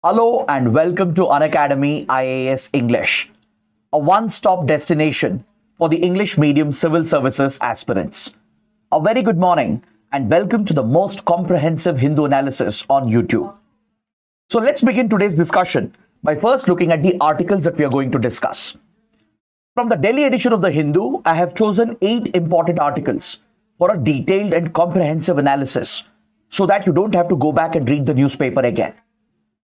Hello and welcome to Unacademy IAS English, a one-stop destination for the English medium civil services aspirants. A very good morning and welcome to the most comprehensive Hindu analysis on YouTube. So let's begin today's discussion by first looking at the articles that we are going to discuss. From the Delhi edition of the Hindu, I have chosen 8 important articles for a detailed and comprehensive analysis so that you don't have to go back and read the newspaper again.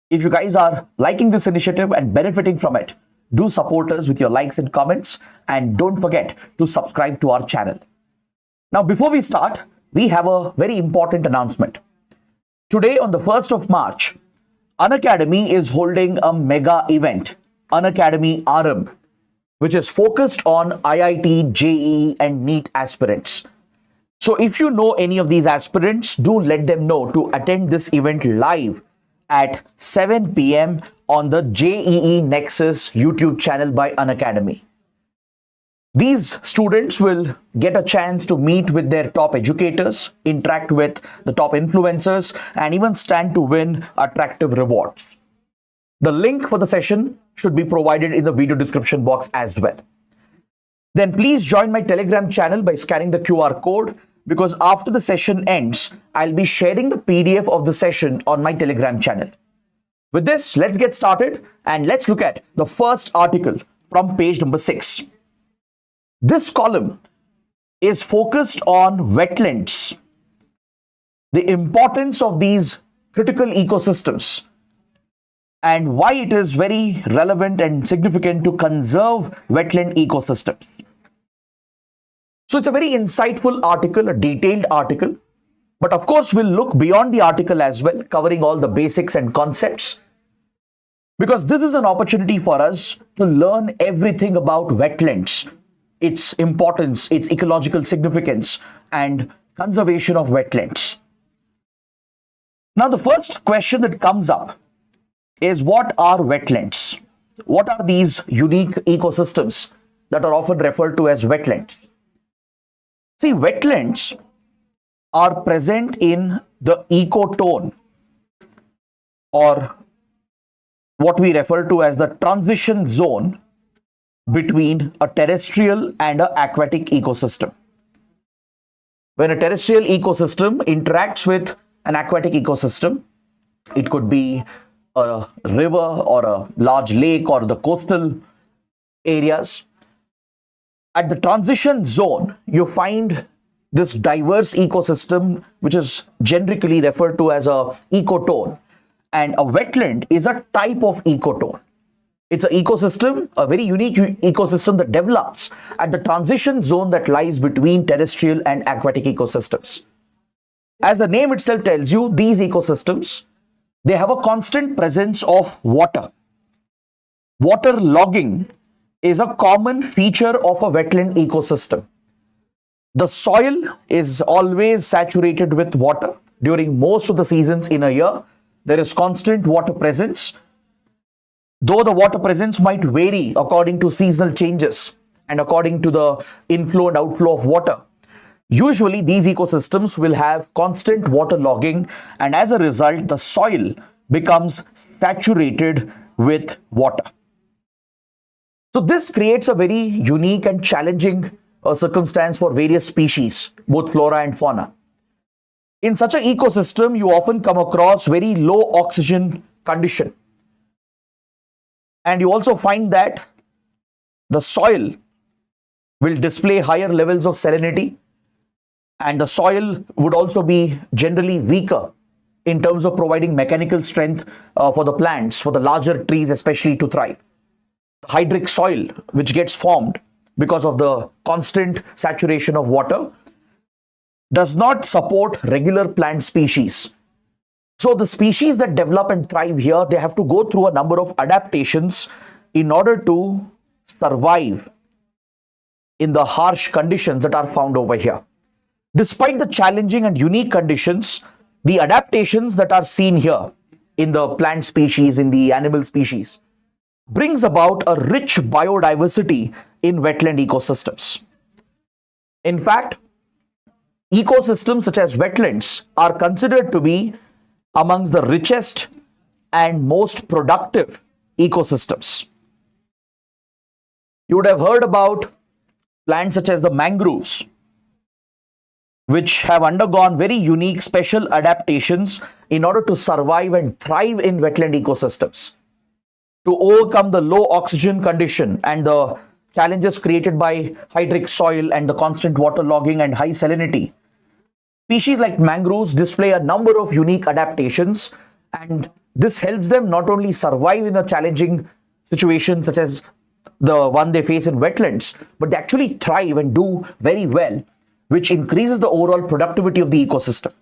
If you guys are liking this initiative and benefiting from it, do support us with your likes and comments and don't forget to subscribe to our channel. Now, before we start, we have a very important announcement. Today on the 1st of March, Unacademy is holding a mega event, Unacademy Aarambh, which is focused on IIT, JEE and NEET aspirants. So if you know any of these aspirants, do let them know to attend this event live at 7 p.m. on the JEE Nexus YouTube channel by Unacademy. These students will get a chance to meet with their top educators, interact with the top influencers, and even stand to win attractive rewards. The link for the session should be provided in the video description box as well. Then please join my Telegram channel by scanning the QR code, because after the session ends, I'll be sharing the PDF of the session on my Telegram channel. With this, let's get started and let's look at the first article from page number 6. This column is focused on wetlands, the importance of these critical ecosystems, and why it is very relevant and significant to conserve wetland ecosystems. So it's a very insightful article, a detailed article, but of course we'll look beyond the article as well, covering all the basics and concepts, because this is an opportunity for us to learn everything about wetlands, its importance, its ecological significance, and conservation of wetlands. Now, the first question that comes up is, what are wetlands? What are these unique ecosystems that are often referred to as wetlands? See, wetlands are present in the ecotone, or what we refer to as the transition zone between a terrestrial and an aquatic ecosystem. When a terrestrial ecosystem interacts with an aquatic ecosystem, it could be a river or a large lake or the coastal areas. At the transition zone, you find this diverse ecosystem, which is generically referred to as a ecotone. And a wetland is a type of ecotone. It's an ecosystem, a very unique ecosystem that develops at the transition zone that lies between terrestrial and aquatic ecosystems. As the name itself tells you, these ecosystems, they have a constant presence of water. Water logging is a common feature of a wetland ecosystem. The soil is always saturated with water during most of the seasons in a year. There is constant water presence, though the water presence might vary according to seasonal changes and according to the inflow and outflow of water. Usually, these ecosystems will have constant water logging, and as a result, the soil becomes saturated with water. So this creates a very unique and challenging circumstance for various species, both flora and fauna. In such an ecosystem, you often come across very low oxygen condition. And you also find that the soil will display higher levels of salinity, and the soil would also be generally weaker in terms of providing mechanical strength for the plants, for the larger trees especially, to thrive. Hydric soil, which gets formed because of the constant saturation of water, does not support regular plant species. So the species that develop and thrive here, they have to go through a number of adaptations in order to survive in the harsh conditions that are found over here. Despite the challenging and unique conditions, the adaptations that are seen here in the plant species, in the animal species, brings about a rich biodiversity in wetland ecosystems. In fact, ecosystems such as wetlands are considered to be amongst the richest and most productive ecosystems. You would have heard about plants such as the mangroves, which have undergone very unique special adaptations in order to survive and thrive in wetland ecosystems, to overcome the low oxygen condition and the challenges created by hydric soil and the constant waterlogging and high salinity. Species like mangroves display a number of unique adaptations, and this helps them not only survive in a challenging situation such as the one they face in wetlands, but they actually thrive and do very well, which increases the overall productivity of the ecosystem.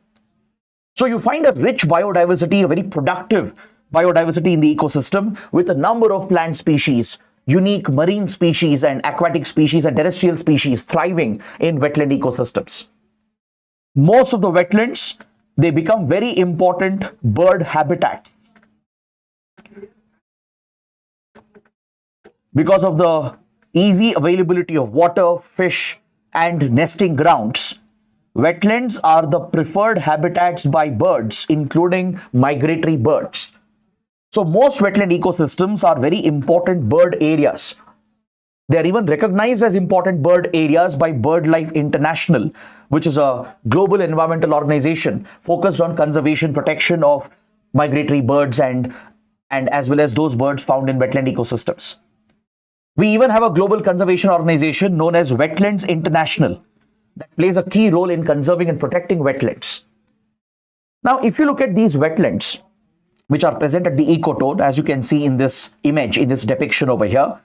So you find a rich biodiversity, a very productive biodiversity in the ecosystem with a number of plant species, unique marine species and aquatic species and terrestrial species thriving in wetland ecosystems. Most of the wetlands, they become very important bird habitats because of the easy availability of water, fish, and nesting grounds. Wetlands are the preferred habitats by birds, including migratory birds. So most wetland ecosystems are very important bird areas. They are even recognized as important bird areas by BirdLife International, which is a global environmental organization focused on conservation, protection of migratory birds and as well as those birds found in wetland ecosystems. We even have a global conservation organization known as Wetlands International that plays a key role in conserving and protecting wetlands. Now, if you look at these wetlands, which are present at the ecotone, as you can see in this image, in this depiction over here,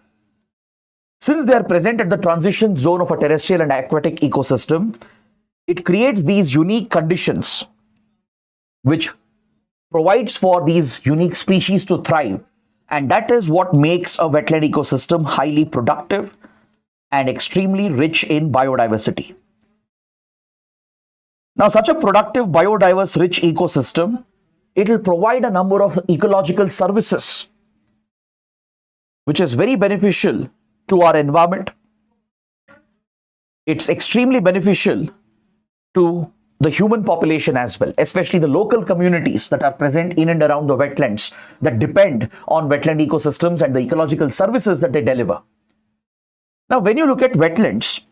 since they are present at the transition zone of a terrestrial and aquatic ecosystem, it creates these unique conditions which provides for these unique species to thrive. And that is what makes a wetland ecosystem highly productive and extremely rich in biodiversity. Now, such a productive, biodiverse, rich ecosystem, it will provide a number of ecological services, which is very beneficial to our environment. It's extremely beneficial to the human population as well, especially the local communities that are present in and around the wetlands that depend on wetland ecosystems and the ecological services that they deliver. Now, when you look at wetlands,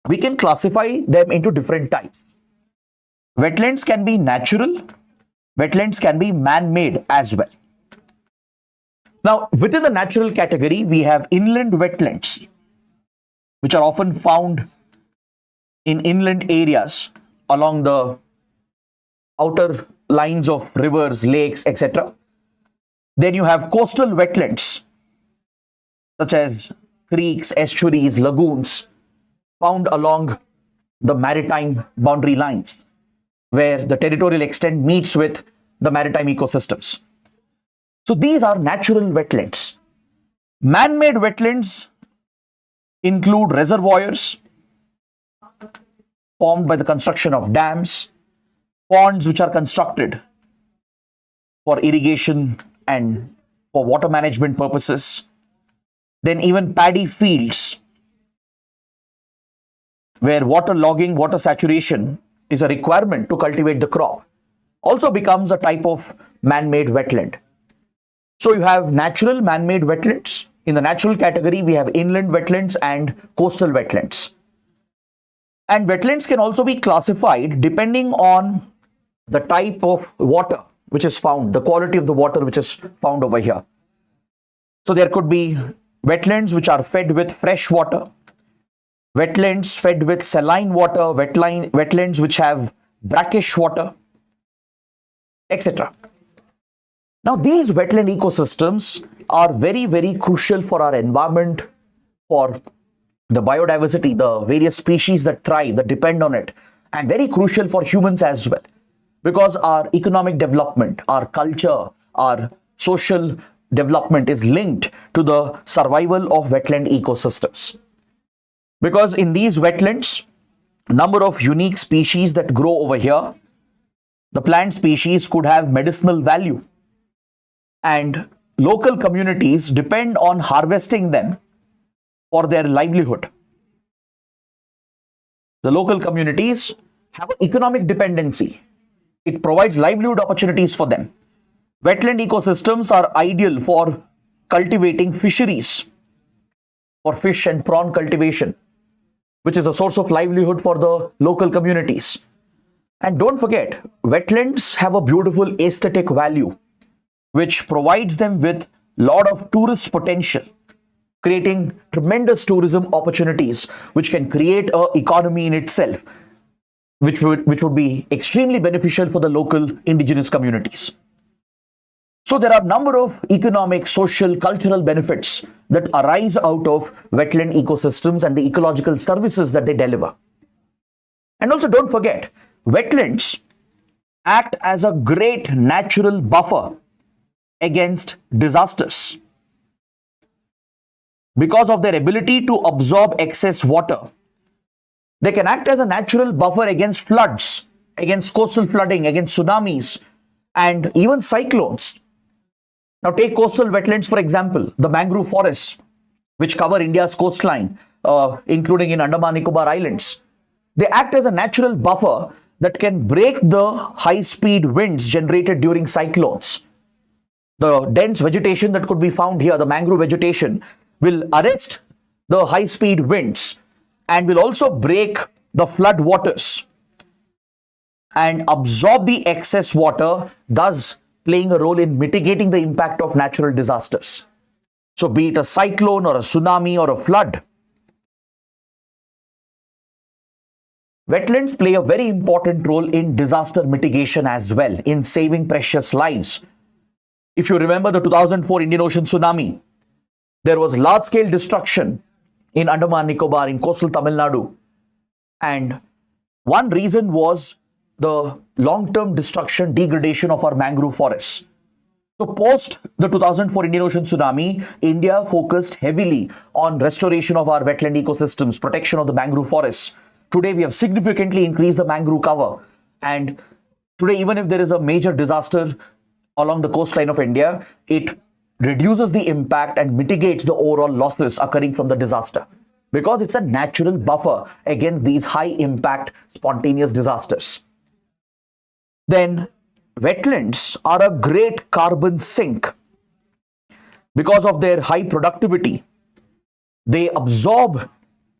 we can classify them into different types. Wetlands can be natural, wetlands can be man-made as well. Now, within the natural category, we have inland wetlands, which are often found in inland areas along the outer lines of rivers, lakes, etc. Then you have coastal wetlands, such as creeks, estuaries, lagoons, found along the maritime boundary lines, where the territorial extent meets with the maritime ecosystems. So these are natural wetlands. Man-made wetlands include reservoirs formed by the construction of dams, ponds which are constructed for irrigation and for water management purposes, then even paddy fields where water logging, water saturation is a requirement to cultivate the crop, also becomes a type of man-made wetland. So you have natural man-made wetlands. In the natural category, we have inland wetlands and coastal wetlands. And wetlands can also be classified depending on the type of water which is found, the quality of the water which is found over here. So there could be wetlands which are fed with fresh water, wetlands fed with saline water, wetlands which have brackish water, etc. Now, these wetland ecosystems are very, very crucial for our environment, for the biodiversity, the various species that thrive, that depend on it, and very crucial for humans as well, because our economic development, our culture, our social development is linked to the survival of wetland ecosystems. Because in these wetlands, number of unique species that grow over here, the plant species could have medicinal value, and local communities depend on harvesting them for their livelihood. The local communities have an economic dependency. It provides livelihood opportunities for them. Wetland ecosystems are ideal for cultivating fisheries, for fish and prawn cultivation, which is a source of livelihood for the local communities. And don't forget, wetlands have a beautiful aesthetic value, which provides them with lot of tourist potential, creating tremendous tourism opportunities, which can create an economy in itself, which would be extremely beneficial for the local indigenous communities. So there are a number of economic, social, cultural benefits that arise out of wetland ecosystems and the ecological services that they deliver. And also don't forget, wetlands act as a great natural buffer against disasters. Because of their ability to absorb excess water, they can act as a natural buffer against floods, against coastal flooding, against tsunamis, and even cyclones. Now take coastal wetlands, for example, the mangrove forests, which cover India's coastline, including in Andaman Nicobar Islands. They act as a natural buffer that can break the high-speed winds generated during cyclones. The dense vegetation that could be found here, the mangrove vegetation, will arrest the high-speed winds and will also break the flood waters and absorb the excess water, thus playing a role in mitigating the impact of natural disasters. So be it a cyclone or a tsunami or a flood, wetlands play a very important role in disaster mitigation as well, in saving precious lives. If you remember the 2004 Indian Ocean tsunami, there was large-scale destruction in Andaman Nicobar, in coastal Tamil Nadu. And one reason was the long-term destruction, degradation of our mangrove forests. So post the 2004 Indian Ocean tsunami, India focused heavily on restoration of our wetland ecosystems, protection of the mangrove forests. Today, we have significantly increased the mangrove cover. And today, even if there is a major disaster along the coastline of India, it reduces the impact and mitigates the overall losses occurring from the disaster, because it's a natural buffer against these high-impact spontaneous disasters. Then wetlands are a great carbon sink. Because of their high productivity, they absorb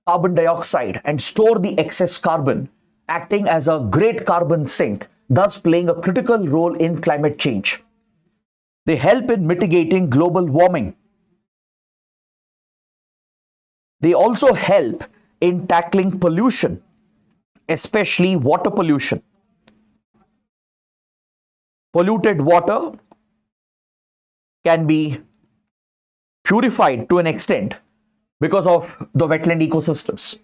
carbon dioxide and store the excess carbon, acting as a great carbon sink, thus playing a critical role in climate change. They help in mitigating global warming. They also help in tackling pollution, especially water pollution. Polluted water can be purified to an extent because of the wetland ecosystems.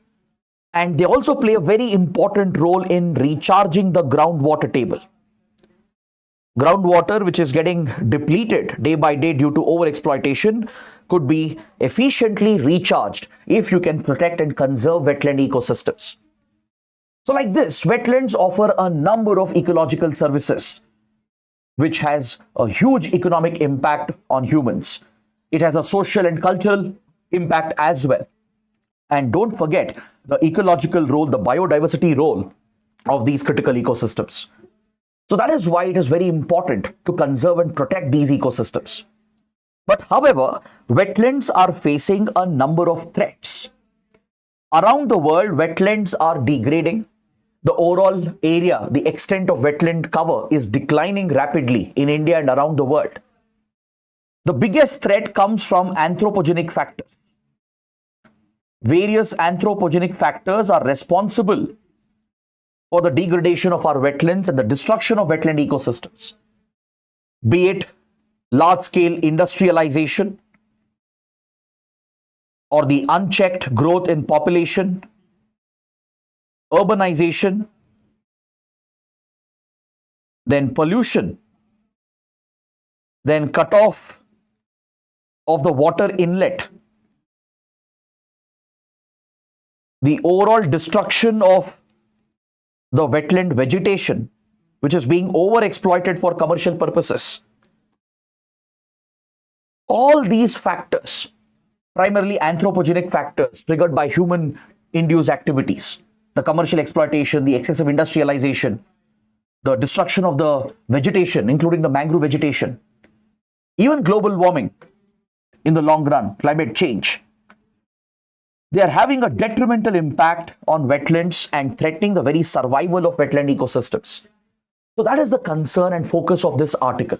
And they also play a very important role in recharging the groundwater table. Groundwater, which is getting depleted day by day due to overexploitation, could be efficiently recharged if you can protect and conserve wetland ecosystems. So like this, wetlands offer a number of ecological services, which has a huge economic impact on humans. It has a social and cultural impact as well. And don't forget the ecological role, the biodiversity role of these critical ecosystems. So that is why it is very important to conserve and protect these ecosystems. But however, wetlands are facing a number of threats. Around the world, wetlands are degrading. The overall area, the extent of wetland cover is declining rapidly in India and around the world. The biggest threat comes from anthropogenic factors. Various anthropogenic factors are responsible for the degradation of our wetlands and the destruction of wetland ecosystems. Be it large-scale industrialization or the unchecked growth in population, urbanization, then pollution, then cutoff of the water inlet, the overall destruction of the wetland vegetation, which is being overexploited for commercial purposes. All these factors, primarily anthropogenic factors triggered by human-induced activities, the commercial exploitation, the excessive industrialization, the destruction of the vegetation, including the mangrove vegetation, even global warming in the long run, climate change, they are having a detrimental impact on wetlands and threatening the very survival of wetland ecosystems. So that is the concern and focus of this article.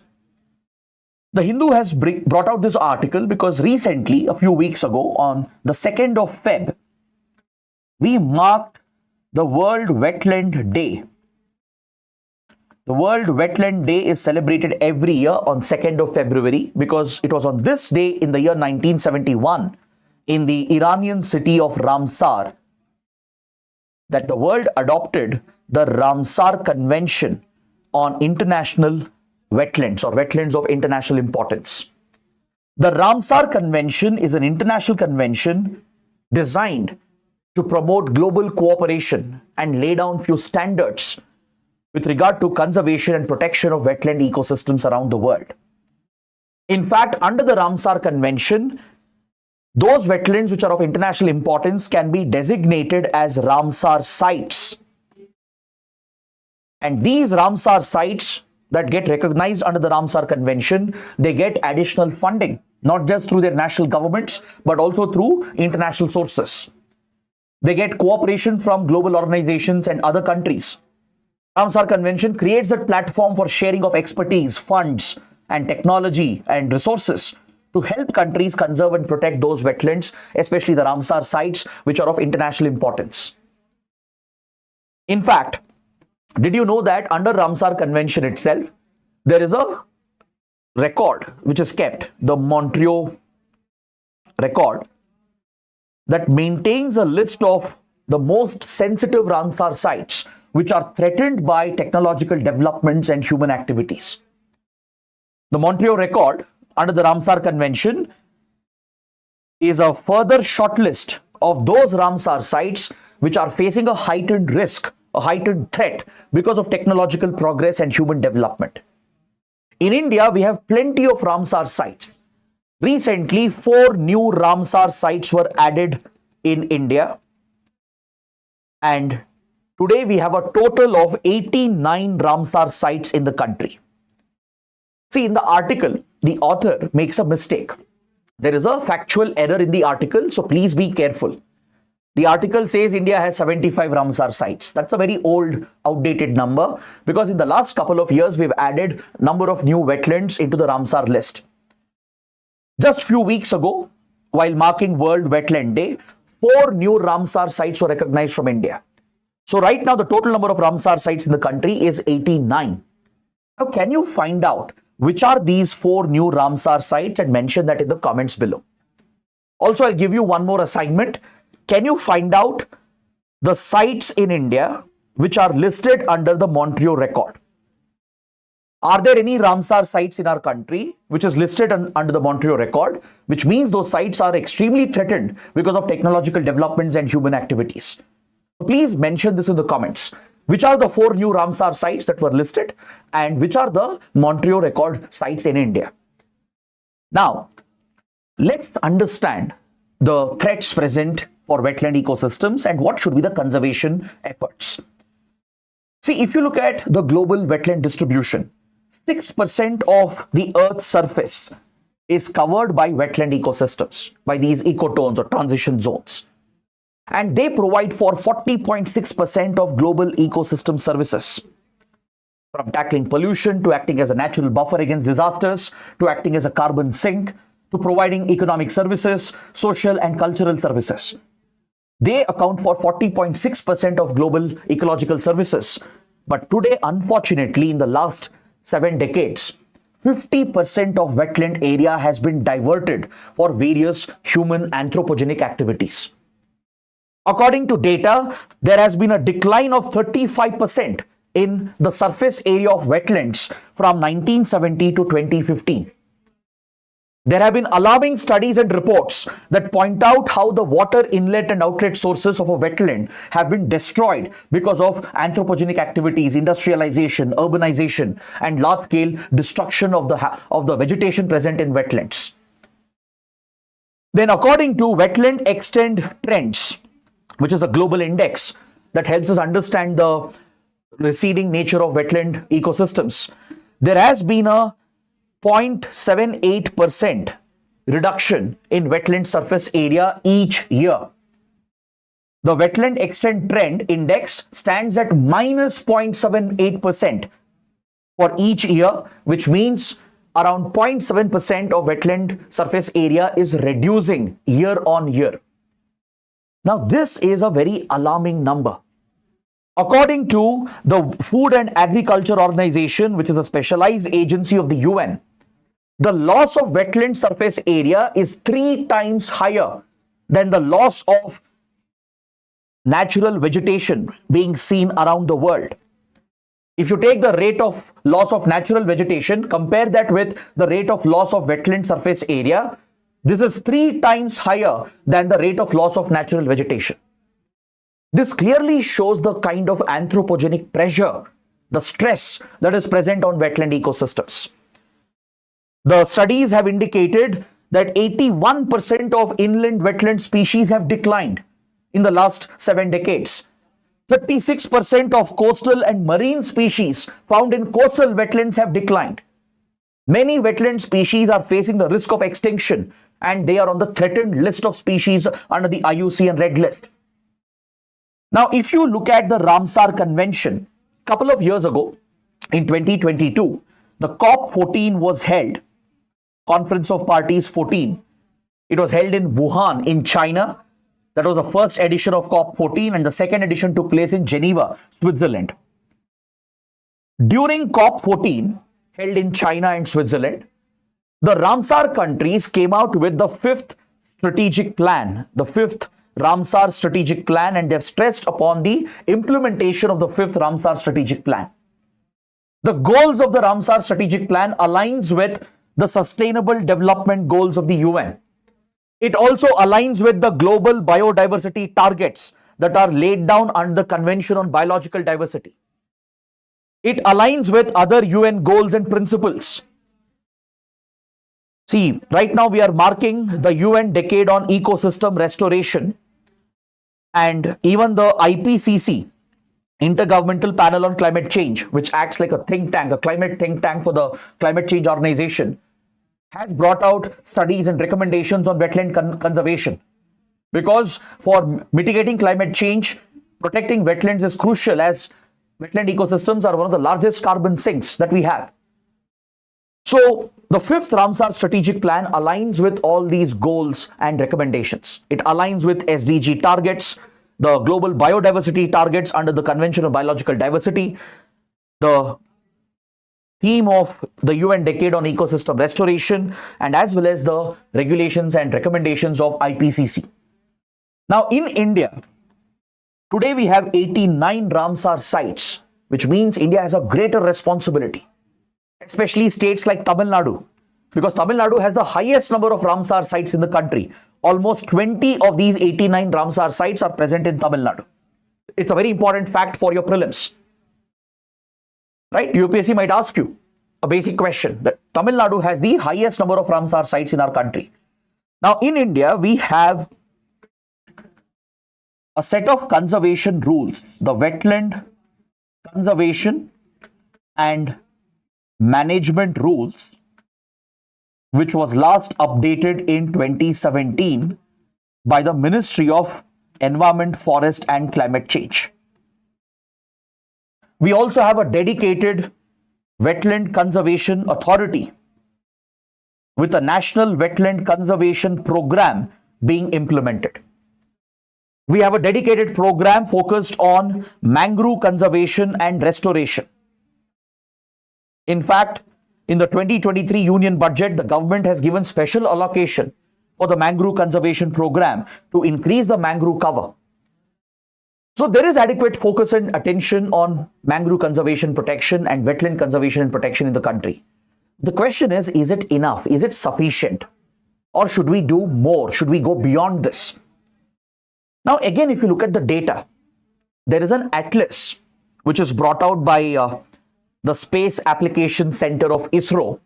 The Hindu has brought out this article because recently, a few weeks ago, on the 2nd of Feb, we marked the World Wetland Day. The World Wetland Day is celebrated every year on 2nd of February because it was on this day in the year 1971 in the Iranian city of Ramsar that the world adopted the Ramsar Convention on International Wetlands or Wetlands of International Importance. The Ramsar Convention is an international convention designed to promote global cooperation and lay down few standards with regard to conservation and protection of wetland ecosystems around the world. In fact, under the Ramsar Convention, those wetlands which are of international importance can be designated as Ramsar sites. And these Ramsar sites that get recognized under the Ramsar Convention, they get additional funding, not just through their national governments, but also through international sources. They get cooperation from global organizations and other countries. Ramsar Convention creates a platform for sharing of expertise, funds, and technology and resources to help countries conserve and protect those wetlands, especially the Ramsar sites, which are of international importance. In fact, did you know that under Ramsar Convention itself, there is a record which is kept, the Montreal record, that maintains a list of the most sensitive Ramsar sites which are threatened by technological developments and human activities. The Montreal record under the Ramsar Convention is a further shortlist of those Ramsar sites which are facing a heightened risk, a heightened threat because of technological progress and human development. In India, we have plenty of Ramsar sites. Recently, 4 new Ramsar sites were added in India. And today we have a total of 89 Ramsar sites in the country. See, in the article, the author makes a mistake. There is a factual error in the article, so please be careful. The article says India has 75 Ramsar sites. That's a very old, outdated number because in the last couple of years, we've added a number of new wetlands into the Ramsar list. Just a few weeks ago, while marking World Wetland Day, 4 new Ramsar sites were recognized from India. So right now, the total number of Ramsar sites in the country is 89. Now, can you find out which are these 4 new Ramsar sites and mention that in the comments below? Also, I'll give you one more assignment. Can you find out the sites in India which are listed under the Montreal record? Are there any Ramsar sites in our country which is listed under the Montreal record, which means those sites are extremely threatened because of technological developments and human activities? Please mention this in the comments. Which are the 4 new Ramsar sites that were listed and which are the Montreal record sites in India? Now, let's understand the threats present for wetland ecosystems and what should be the conservation efforts. See, if you look at the global wetland distribution, 6% of the Earth's surface is covered by wetland ecosystems, by these ecotones or transition zones. And they provide for 40.6% of global ecosystem services. From tackling pollution to acting as a natural buffer against disasters, to acting as a carbon sink, to providing economic services, social and cultural services. They account for 40.6% of global ecological services. But today, unfortunately, in the last 7 decades, 50% of wetland area has been diverted for various human anthropogenic activities. According to data, there has been a decline of 35% in the surface area of wetlands from 1970 to 2015. There have been alarming studies and reports that point out how the water inlet and outlet sources of a wetland have been destroyed because of anthropogenic activities, industrialization, urbanization, and large-scale destruction of the vegetation present in wetlands. Then, according to Wetland Extent Trends, which is a global index that helps us understand the receding nature of wetland ecosystems, there has been a 0.78% reduction in wetland surface area each year. The wetland extent trend index stands at minus 0.78% for each year, which means around 0.7% of wetland surface area is reducing year on year. Now, this is a very alarming number. According to the Food and Agriculture Organization, which is a specialized agency of the UN, the loss of wetland surface area is 3 times higher than the loss of natural vegetation being seen around the world. If you take the rate of loss of natural vegetation, compare that with the rate of loss of wetland surface area, this is 3 times higher than the rate of loss of natural vegetation. This clearly shows the kind of anthropogenic pressure, the stress that is present on wetland ecosystems. The studies have indicated that 81% of inland wetland species have declined in the last 7 decades. 36% of coastal and marine species found in coastal wetlands have declined. Many wetland species are facing the risk of extinction, and they are on the threatened list of species under the IUCN Red List. Now, if you look at the Ramsar Convention, a couple of years ago, in 2022, the COP14 was held, Conference of Parties 14. It was held in Wuhan in China. That was the first edition of COP14, and the second edition took place in Geneva, Switzerland. During COP14, held in China and Switzerland, the Ramsar countries came out with the 5th strategic plan, the 5th Ramsar strategic plan, and they've stressed upon the implementation of the 5th Ramsar strategic plan. The goals of the Ramsar strategic plan aligns with the sustainable development goals of the UN. It also aligns with the global biodiversity targets that are laid down under the Convention on Biological Diversity. It aligns with other UN goals and principles. See, right now we are marking the UN Decade on Ecosystem Restoration, and even the IPCC, Intergovernmental Panel on Climate Change, which acts like a think tank, a climate think tank for the climate change organization, has brought out studies and recommendations on wetland conservation. Because for mitigating climate change, protecting wetlands is crucial, as wetland ecosystems are one of the largest carbon sinks that we have. So, the 5th Ramsar strategic plan aligns with all these goals and recommendations. It aligns with SDG targets, the global biodiversity targets under the Convention on Biological Diversity, the theme of the UN Decade on Ecosystem Restoration, and as well as the regulations and recommendations of IPCC. Now, in India, today we have 89 Ramsar sites, which means India has a greater responsibility, especially states like Tamil Nadu, because Tamil Nadu has the highest number of Ramsar sites in the country. Almost 20 of these 89 Ramsar sites are present in Tamil Nadu. It's a very important fact for your prelims. Right? UPSC might ask you a basic question that Tamil Nadu has the highest number of Ramsar sites in our country. Now, in India, we have a set of conservation rules, the Wetland Conservation and Management Rules, which was last updated in 2017 by the Ministry of Environment, Forest and Climate Change. We also have a dedicated Wetland Conservation Authority with a National Wetland Conservation Program being implemented. We have a dedicated program focused on mangrove conservation and restoration. In fact, in the 2023 Union Budget, the government has given special allocation for the mangrove conservation program to increase the mangrove cover. So there is adequate focus and attention on mangrove conservation protection and wetland conservation and protection in the country. The question is it enough? Is it sufficient? Or should we do more? Should we go beyond this? Now, again, if you look at the data, there is an atlas which is brought out by the Space Application Center of ISRO,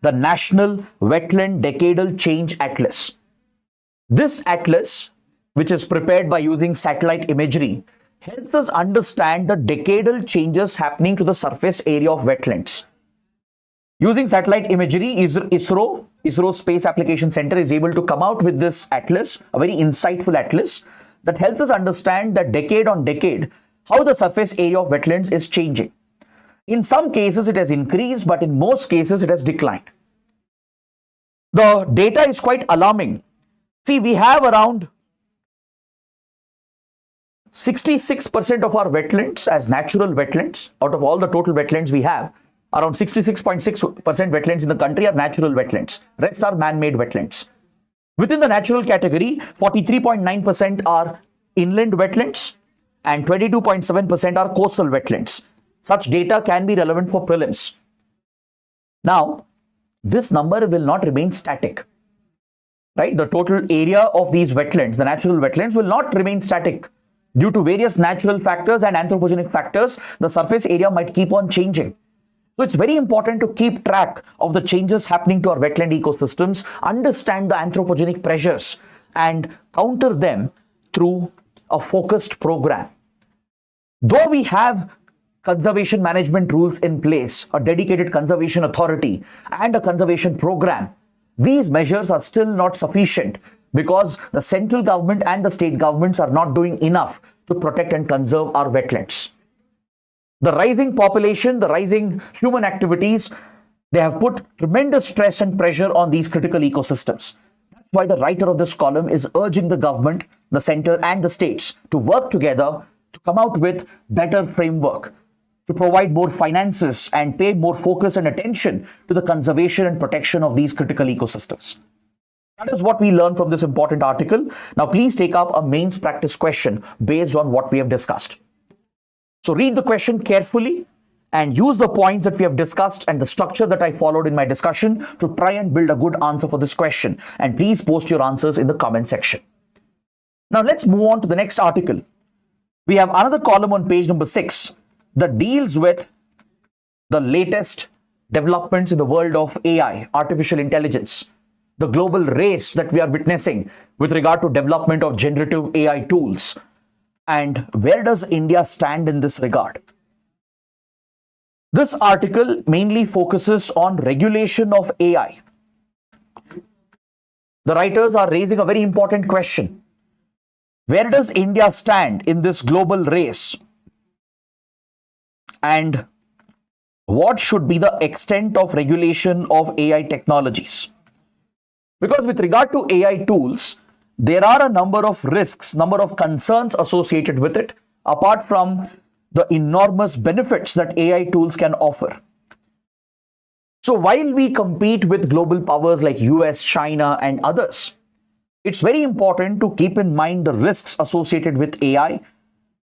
the National Wetland Decadal Change Atlas. This atlas, which is prepared by using satellite imagery, helps us understand the decadal changes happening to the surface area of wetlands. Using satellite imagery, ISRO Space Application Center is able to come out with this atlas, a very insightful atlas that helps us understand that decade on decade, how the surface area of wetlands is changing. In some cases, it has increased, but in most cases, it has declined. The data is quite alarming. See, we have around 66% of our wetlands as natural wetlands. Out of all the total wetlands we have, around 66.6% wetlands in the country are natural wetlands. Rest are man-made wetlands. Within the natural category, 43.9% are inland wetlands and 22.7% are coastal wetlands. Such data can be relevant for prelims. Now, this number will not remain static, right? The total area of these wetlands, the natural wetlands, will not remain static. Due to various natural factors and anthropogenic factors, the surface area might keep on changing. So it's very important to keep track of the changes happening to our wetland ecosystems, understand the anthropogenic pressures, and counter them through a focused program. Though we have conservation management rules in place, a dedicated conservation authority, and a conservation program, these measures are still not sufficient because the central government and the state governments are not doing enough to protect and conserve our wetlands. The rising population, the rising human activities, they have put tremendous stress and pressure on these critical ecosystems. That's why the writer of this column is urging the government, the center, and the states to work together to come out with better framework, to provide more finances and pay more focus and attention to the conservation and protection of these critical ecosystems. That is what we learn from this important article. Now, please take up a mains practice question based on what we have discussed. So read the question carefully and use the points that we have discussed and the structure that I followed in my discussion to try and build a good answer for this question. And please post your answers in the comment section. Now, let's move on to the next article. We have another column on page number 6 that deals with the latest developments in the world of AI, artificial intelligence, the global race that we are witnessing with regard to development of generative AI tools. And where does India stand in this regard? This article mainly focuses on regulation of AI. The writers are raising a very important question. Where does India stand in this global race? And what should be the extent of regulation of AI technologies? Because with regard to AI tools, there are a number of risks, number of concerns associated with it, apart from the enormous benefits that AI tools can offer. So while we compete with global powers like US, China, and others, it's very important to keep in mind the risks associated with AI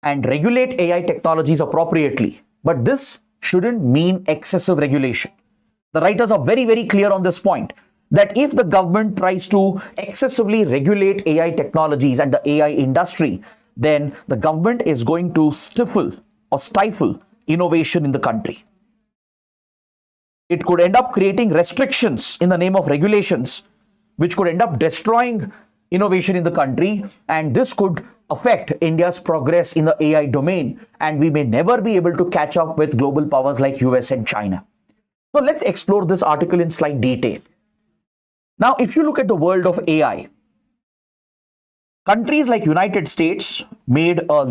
and regulate AI technologies appropriately. But this shouldn't mean excessive regulation. The writers are very, very clear on this point, that if the government tries to excessively regulate AI technologies and the AI industry, then the government is going to stifle innovation in the country. It could end up creating restrictions in the name of regulations, which could end up destroying innovation in the country, and this could affect India's progress in the AI domain, and we may never be able to catch up with global powers like US and China. So let's explore this article in slight detail. Now, if you look at the world of AI, countries like United States made a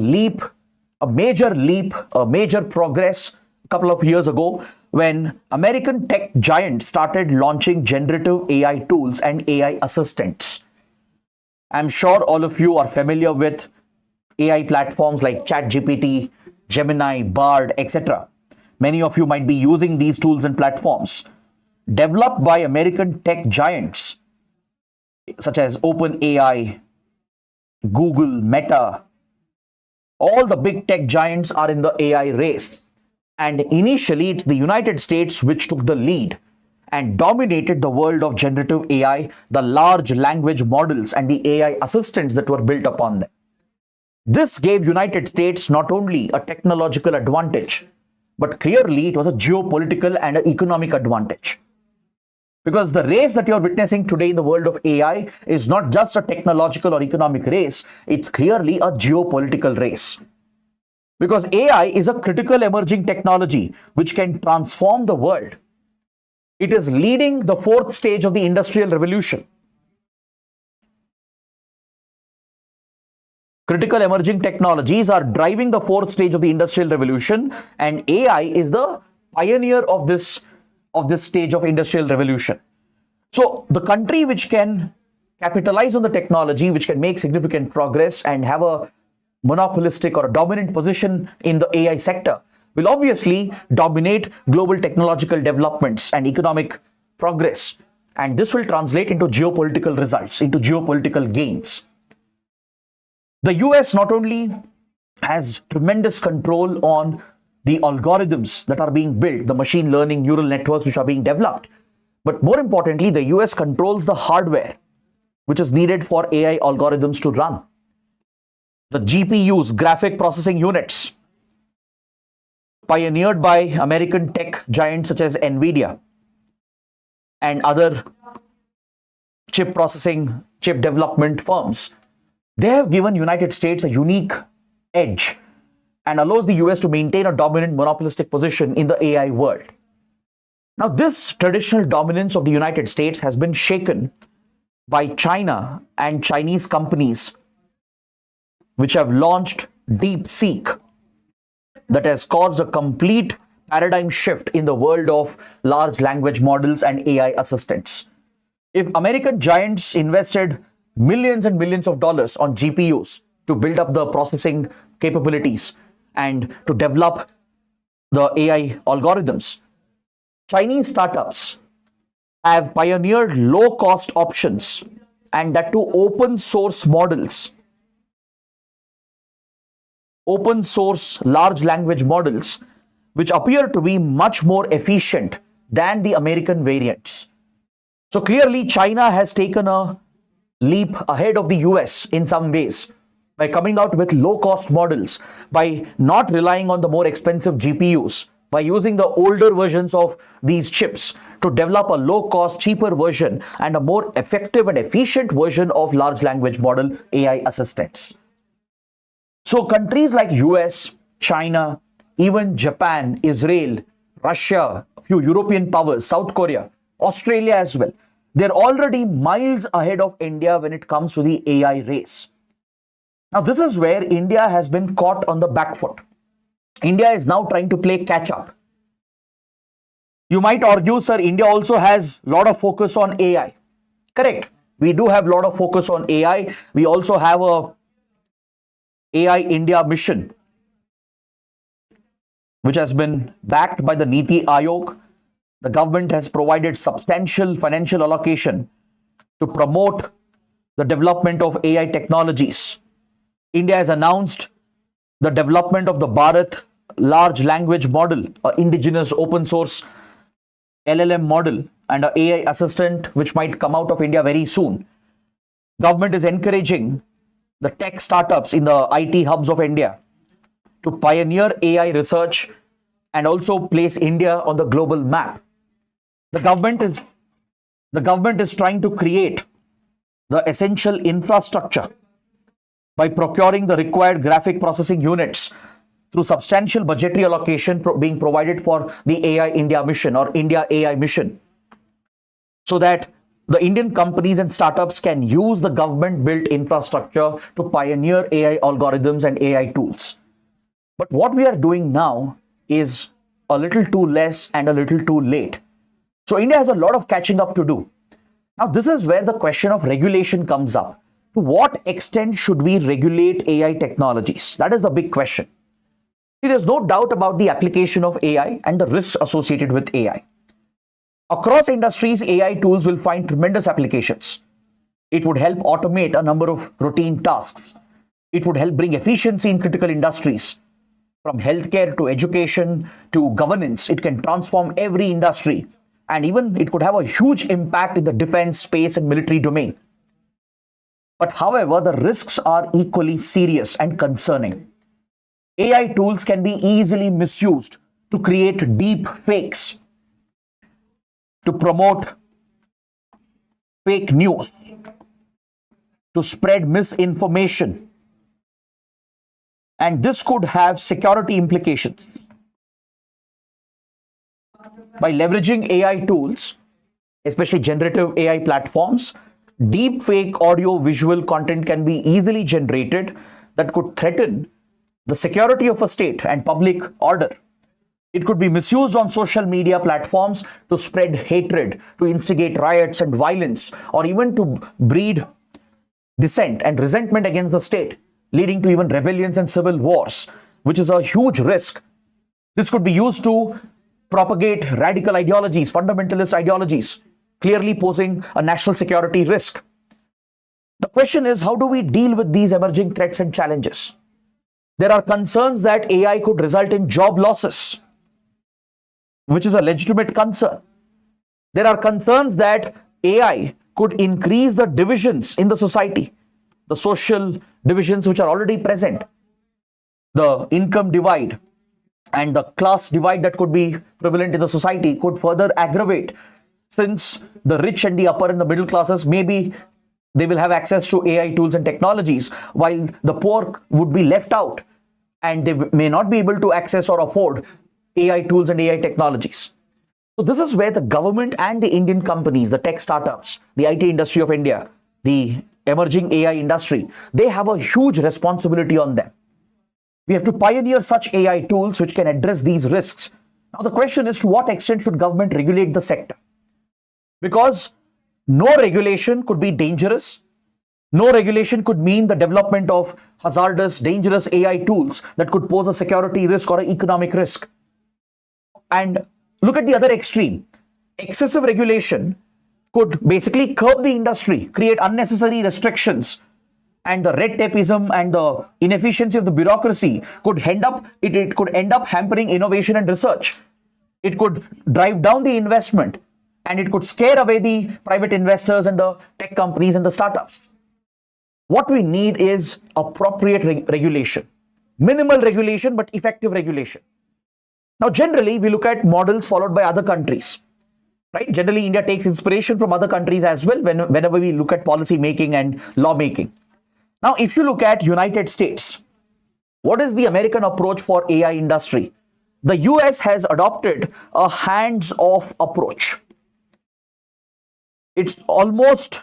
major progress a couple of years ago when American tech giants started launching generative AI tools and AI assistants. I'm sure all of you are familiar with AI platforms like ChatGPT, Gemini, Bard, etc. Many of you might be using these tools and platforms developed by American tech giants such as OpenAI, Google, Meta. All the big tech giants are in the AI race. And initially, it's the United States which took the lead and dominated the world of generative AI, the large language models and the AI assistants that were built upon them. This gave United States not only a technological advantage, but clearly it was a geopolitical and an economic advantage. Because the race that you're witnessing today in the world of AI is not just a technological or economic race, it's clearly a geopolitical race. Because AI is a critical emerging technology which can transform the world. It is leading the fourth stage of the industrial revolution. Critical emerging technologies are driving the fourth stage of the industrial revolution, and AI is the pioneer of this stage of industrial revolution. So the country which can capitalize on the technology, which can make significant progress and have a monopolistic or a dominant position in the AI sector, will obviously dominate global technological developments and economic progress. And this will translate into geopolitical results, into geopolitical gains. The US not only has tremendous control on the algorithms that are being built, the machine learning neural networks which are being developed, but more importantly, the US controls the hardware which is needed for AI algorithms to run. The GPUs, graphic processing units, pioneered by American tech giants such as NVIDIA and other chip development firms, they have given United States a unique edge and allows the US to maintain a dominant monopolistic position in the AI world. Now, this traditional dominance of the United States has been shaken by China and Chinese companies which have launched DeepSeek, that has caused a complete paradigm shift in the world of large language models and AI assistants. If American giants invested millions and millions of dollars on GPUs to build up the processing capabilities and to develop the AI algorithms, Chinese startups have pioneered low-cost options, and that to open source models, open source large language models, which appear to be much more efficient than the American variants. So clearly, China has taken a leap ahead of the US in some ways by coming out with low-cost models, by not relying on the more expensive GPUs, by using the older versions of these chips to develop a low-cost, cheaper version and a more effective and efficient version of large language model AI assistants. So countries like US, China, even Japan, Israel, Russia, a few European powers, South Korea, Australia as well, they're already miles ahead of India when it comes to the AI race. Now, this is where India has been caught on the back foot. India is now trying to play catch up. You might argue, sir, India also has a lot of focus on AI. Correct. We do have a lot of focus on AI. We also have a AI India mission, which has been backed by the Niti Aayog. The government has provided substantial financial allocation to promote the development of AI technologies. India has announced the development of the Bharat large language model, an indigenous open source LLM model, and an AI assistant which might come out of India very soon. Government is encouraging the tech startups in the IT hubs of India to pioneer AI research and also place India on the global map. The government is trying to create the essential infrastructure by procuring the required graphic processing units through substantial budgetary allocation being provided for the AI India mission or India AI mission, so that the Indian companies and startups can use the government-built infrastructure to pioneer AI algorithms and AI tools. But what we are doing now is a little too less and a little too late. So India has a lot of catching up to do. Now, this is where the question of regulation comes up. To what extent should we regulate AI technologies? That is the big question. See, there's no doubt about the application of AI and the risks associated with AI. Across industries, AI tools will find tremendous applications. It would help automate a number of routine tasks. It would help bring efficiency in critical industries. From healthcare to education to governance, it can transform every industry. And even it could have a huge impact in the defense, space, and military domain. But however, the risks are equally serious and concerning. AI tools can be easily misused to create deep fakes, to promote fake news, to spread misinformation. And this could have security implications. by leveraging AI tools, especially generative AI platforms, deep fake audio visual content can be easily generated that could threaten the security of a state and public order. It could be misused on social media platforms to spread hatred, to instigate riots and violence, or even to breed dissent and resentment against the state, leading to even rebellions and civil wars, which is a huge risk. This could be used to propagate radical ideologies, fundamentalist ideologies, clearly posing a national security risk. The question is, how do we deal with these emerging threats and challenges? There are concerns that AI could result in job losses, which is a legitimate concern. There are concerns that AI could increase the divisions in the society, the social divisions which are already present, the income divide and the class divide that could be prevalent in the society could further aggravate, since the rich and the upper and the middle classes, maybe they will have access to AI tools and technologies, while the poor would be left out and they may not be able to access or afford AI tools and AI technologies. So this is where the government and the Indian companies, the tech startups, the IT industry of India, the emerging AI industry, they have a huge responsibility on them. We have to pioneer such AI tools which can address these risks. Now the question is, to what extent should government regulate the sector? Because no regulation could be dangerous. No regulation could mean the development of hazardous, dangerous AI tools that could pose a security risk or an economic risk. And look at the other extreme. Excessive regulation could basically curb the industry, create unnecessary restrictions, and the red tapeism and the inefficiency of the bureaucracy could end up hampering innovation and research. It could drive down the investment, and it could scare away the private investors and the tech companies and the startups. What we need is appropriate regulation. Minimal regulation, but effective regulation. Now, generally, we look at models followed by other countries, right? Generally, India takes inspiration from other countries as well whenever we look at policy making and law making. Now, if you look at United States, what is the American approach for AI industry? The US has adopted a hands-off approach. It's almost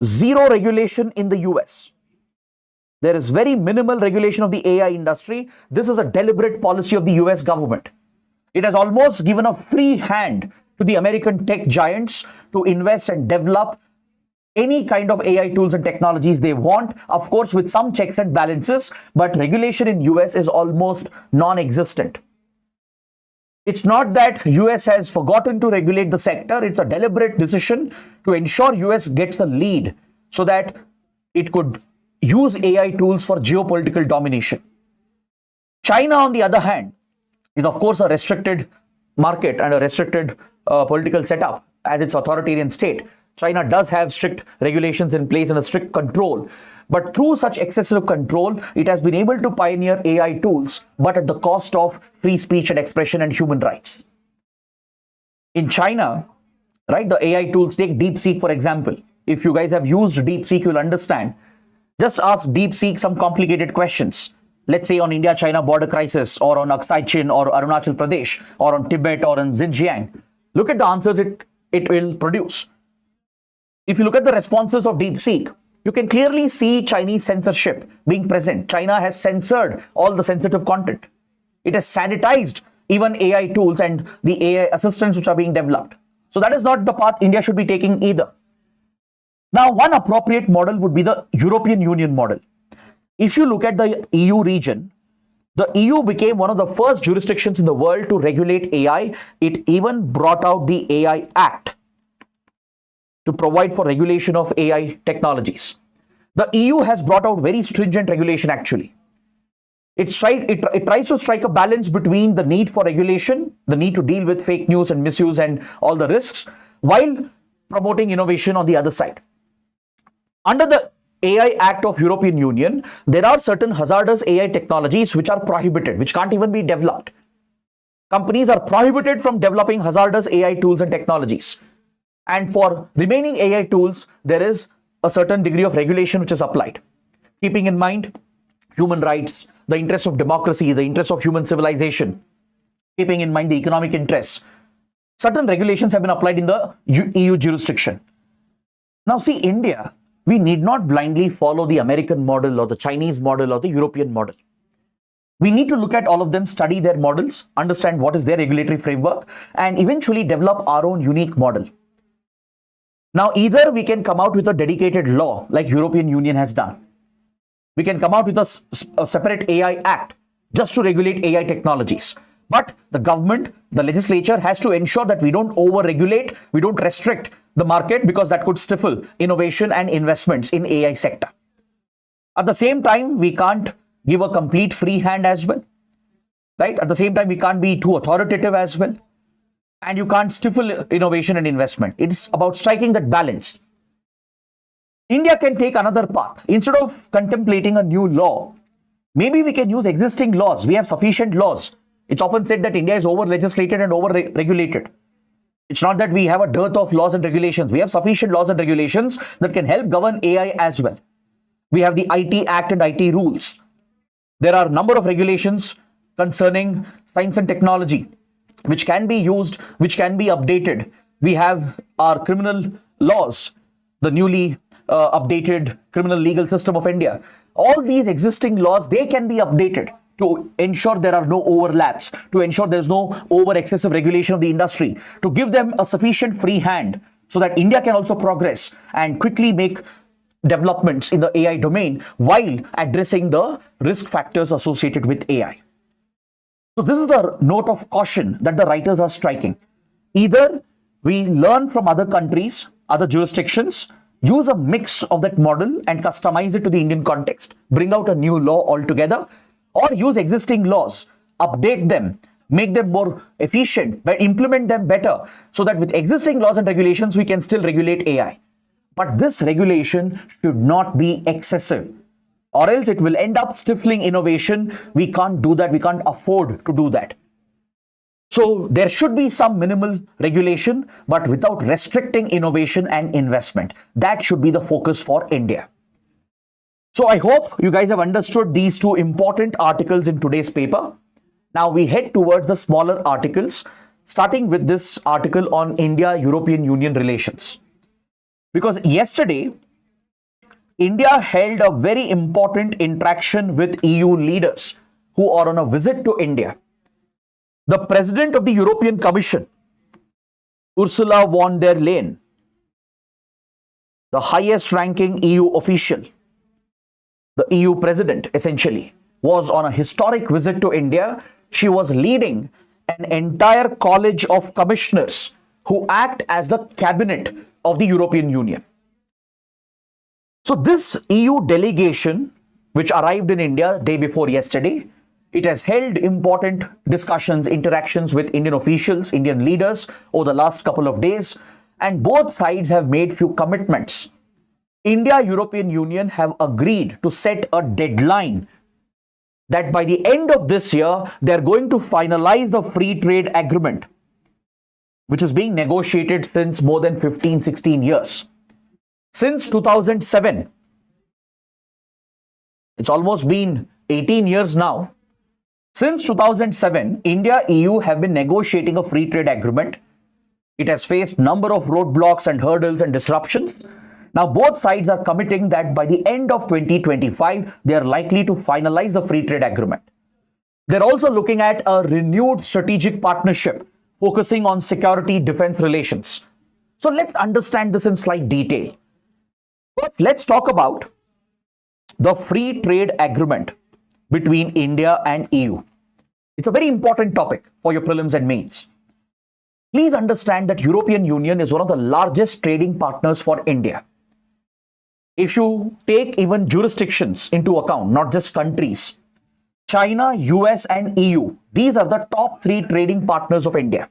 zero regulation in the US. There is very minimal regulation of the AI industry. This is a deliberate policy of the US government. It has almost given a free hand to the American tech giants to invest and develop any kind of AI tools and technologies they want, of course, with some checks and balances, but regulation in US is almost non-existent. It's not that US has forgotten to regulate the sector. It's a deliberate decision to ensure US gets the lead so that it could use AI tools for geopolitical domination. China, on the other hand, is of course a restricted market and a restricted political setup as its authoritarian state. China does have strict regulations in place and a strict control. But through such excessive control, it has been able to pioneer AI tools, but at the cost of free speech and expression and human rights. In China, right, the AI tools, take DeepSeek for example. If you guys have used DeepSeek, you'll understand. Just ask DeepSeek some complicated questions. Let's say on India-China border crisis, or on Aksai Chin, or Arunachal Pradesh, or on Tibet, or on Xinjiang. Look at the answers it will produce. If you look at the responses of DeepSeek, you can clearly see Chinese censorship being present. China has censored all the sensitive content. It has sanitized even AI tools and the AI assistants which are being developed. So that is not the path India should be taking either. Now, one appropriate model would be the European Union model. If you look at the EU region, the EU became one of the first jurisdictions in the world to regulate AI. It even brought out the AI Act to provide for regulation of AI technologies. The EU has brought out very stringent regulation actually. It tries to strike a balance between the need for regulation, the need to deal with fake news and misuse and all the risks, while promoting innovation on the other side. Under the AI Act of European Union, there are certain hazardous AI technologies which are prohibited, which can't even be developed. Companies are prohibited from developing hazardous AI tools and technologies. And for remaining AI tools, there is a certain degree of regulation which is applied, keeping in mind human rights, the interests of democracy, the interests of human civilization, keeping in mind the economic interests. Certain regulations have been applied in the EU jurisdiction. Now see, India, we need not blindly follow the American model or the Chinese model or the European model. We need to look at all of them, study their models, understand what is their regulatory framework, and eventually develop our own unique model. Now, either we can come out with a dedicated law like European Union has done. We can come out with a separate AI Act just to regulate AI technologies. But the government, the legislature has to ensure that we don't over-regulate, we don't restrict the market, because that could stifle innovation and investments in AI sector. At the same time, we can't give a complete free hand as well, right? At the same time, we can't be too authoritative as well. And you can't stifle innovation and investment. It's about striking that balance. India can take another path. Instead of contemplating a new law, maybe we can use existing laws. We have sufficient laws. It's often said that India is over-legislated and over-regulated. It's not that we have a dearth of laws and regulations. We have sufficient laws and regulations that can help govern AI as well. We have the IT Act and IT rules. There are a number of regulations concerning science and technology, which can be used, which can be updated. We have our criminal laws, the newly updated criminal legal system of India. All these existing laws, they can be updated to ensure there are no overlaps, to ensure there's no over-excessive regulation of the industry, to give them a sufficient free hand so that India can also progress and quickly make developments in the AI domain while addressing the risk factors associated with AI. So this is the note of caution that the writers are striking. Either we learn from other countries, other jurisdictions, use a mix of that model and customize it to the Indian context, bring out a new law altogether, or use existing laws, update them, make them more efficient, but implement them better so that with existing laws and regulations, we can still regulate AI. But this regulation should not be excessive, or else it will end up stifling innovation. We can't do that. We can't afford to do that. So there should be some minimal regulation, but without restricting innovation and investment. That should be the focus for India. So I hope you guys have understood these two important articles in today's paper. Now we head towards the smaller articles, starting with this article on India-European Union relations. Because yesterday, India held a very important interaction with EU leaders who are on a visit to India. The President of the European Commission, Ursula von der Leyen, the highest ranking EU official, the EU President essentially, was on a historic visit to India. She was leading an entire college of commissioners who act as the cabinet of the European Union. So this EU delegation, which arrived in India day before yesterday, it has held important discussions, interactions with Indian officials, Indian leaders over the last couple of days, and both sides have made few commitments. India, European Union have agreed to set a deadline that by the end of this year, they're going to finalize the free trade agreement, which is being negotiated since more than 15, 16 years. Since 2007, it's almost been 18 years now. Since 2007, India, EU have been negotiating a free trade agreement. It has faced number of roadblocks and hurdles and disruptions. Now, both sides are committing that by the end of 2025, they are likely to finalize the free trade agreement. They're also looking at a renewed strategic partnership, focusing on security defense relations. So let's understand this in slight detail. First, let's talk about the free trade agreement between India and EU. It's a very important topic for your prelims and mains. Please understand that European Union is one of the largest trading partners for India. If you take even jurisdictions into account, not just countries, China, US and EU, these are the top 3 trading partners of India.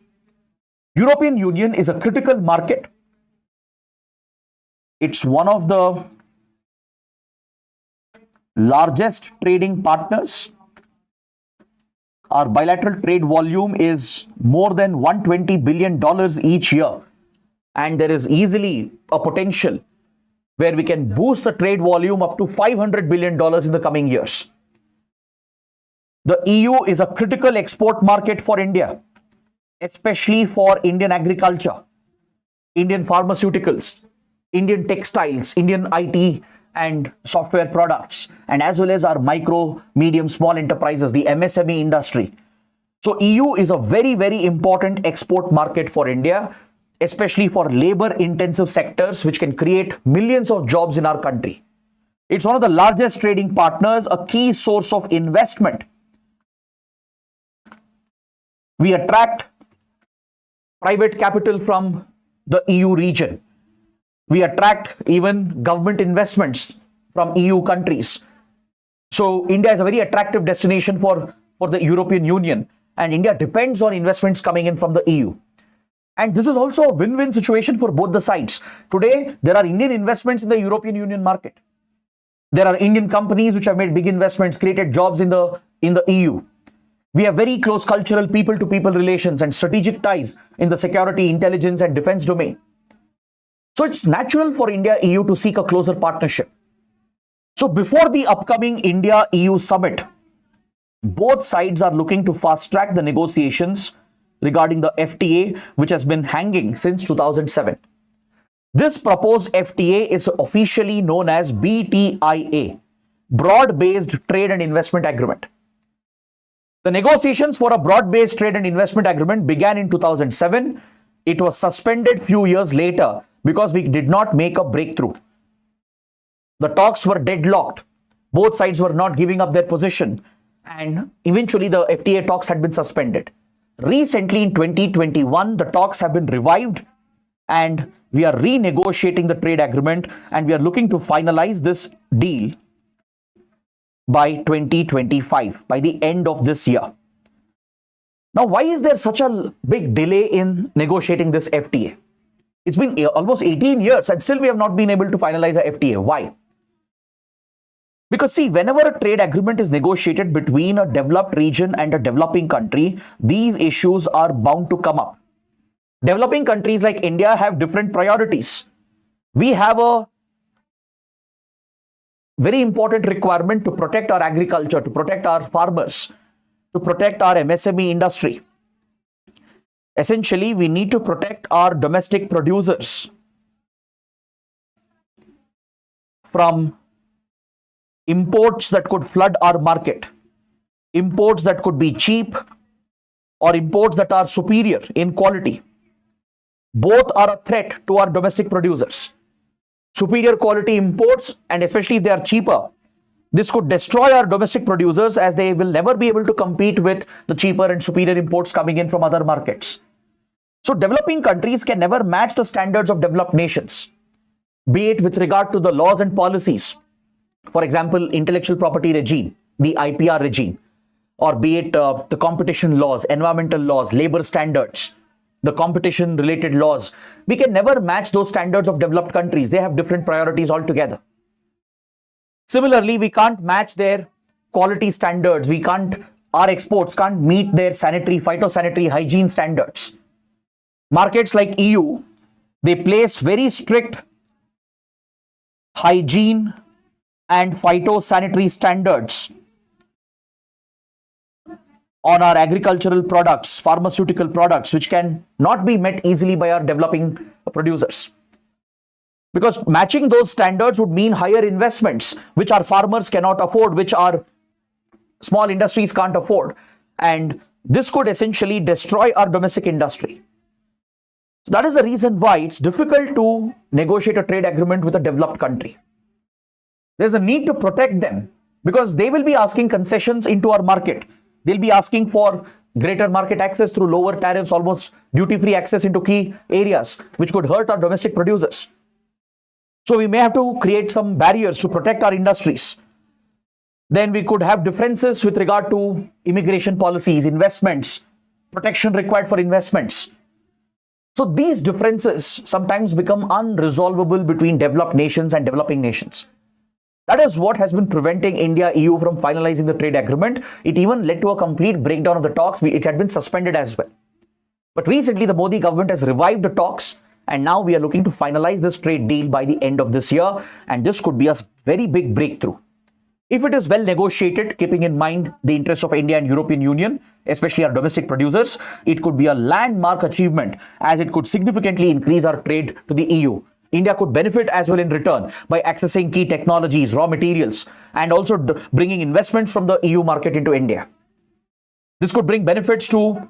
European Union is a critical market. It's one of the largest trading partners. Our bilateral trade volume is more than $120 billion each year. And there is easily a potential where we can boost the trade volume up to $500 billion in the coming years. The EU is a critical export market for India. especially for Indian agriculture, Indian pharmaceuticals, Indian textiles, Indian IT and software products, and as well as our micro, medium, small enterprises, the MSME industry. So EU is a very, very important export market for India, especially for labor-intensive sectors, which can create millions of jobs in our country. It's one of the largest trading partners, a key source of investment. We attract private capital from the EU region. We attract even government investments from EU countries. So India is a very attractive destination for the European Union, and India depends on investments coming in from the EU. And this is also a win-win situation for both the sides. Today, there are Indian investments in the European Union market. There are Indian companies which have made big investments, created jobs in the EU. We have very close cultural people-to-people relations and strategic ties in the security, intelligence, and defense domain. So it's natural for India-EU to seek a closer partnership. So before the upcoming India-EU summit, both sides are looking to fast-track the negotiations regarding the FTA, which has been hanging since 2007. This proposed FTA is officially known as BTIA, Broad-Based Trade and Investment Agreement. The negotiations for a broad-based trade and investment agreement began in 2007. It was suspended few years later because we did not make a breakthrough. The talks were deadlocked. Both sides were not giving up their position, and eventually the FTA talks had been suspended. Recently in 2021, the talks have been revived and we are renegotiating the trade agreement, and we are looking to finalize this deal by 2025, by the end of this year. Now, why is there such a big delay in negotiating this FTA? It's been almost 18 years and still we have not been able to finalize a FTA. Why? Because see, whenever a trade agreement is negotiated between a developed region and a developing country, these issues are bound to come up. Developing countries like India have different priorities. We have a very important requirement to protect our agriculture, to protect our farmers, to protect our MSME industry. Essentially, we need to protect our domestic producers from imports that could flood our market, imports that could be cheap or imports that are superior in quality. Both are a threat to our domestic producers. Superior quality imports, and especially if they are cheaper, this could destroy our domestic producers as they will never be able to compete with the cheaper and superior imports coming in from other markets. So developing countries can never match the standards of developed nations, be it with regard to the laws and policies. For example, intellectual property regime, the IPR regime, or be it the competition laws, environmental laws, labor standards, the competition related laws. We can never match those standards of developed countries. They have different priorities altogether. Similarly, we can't match their quality standards. Our exports can't meet their phytosanitary hygiene standards. Markets like EU, they place very strict hygiene and phytosanitary standards on our agricultural products, pharmaceutical products, which can not be met easily by our developing producers. Because matching those standards would mean higher investments, which our farmers cannot afford, which our small industries can't afford. And this could essentially destroy our domestic industry. So that is the reason why it's difficult to negotiate a trade agreement with a developed country. There's a need to protect them because they will be asking concessions into our market. They'll be asking for greater market access through lower tariffs, almost duty-free access into key areas, which could hurt our domestic producers. So we may have to create some barriers to protect our industries. Then we could have differences with regard to immigration policies, investments, protection required for investments. So these differences sometimes become unresolvable between developed nations and developing nations. That is what has been preventing India-EU from finalizing the trade agreement. It even led to a complete breakdown of the talks. It had been suspended as well. But recently, the Modi government has revived the talks, and now we are looking to finalize this trade deal by the end of this year, and this could be a very big breakthrough. If it is well negotiated, keeping in mind the interests of India and European Union, especially our domestic producers. It could be a landmark achievement as it could significantly increase our trade to the EU. India could benefit as well in return by accessing key technologies, raw materials, and also bringing investments from the EU market into India. This could bring benefits to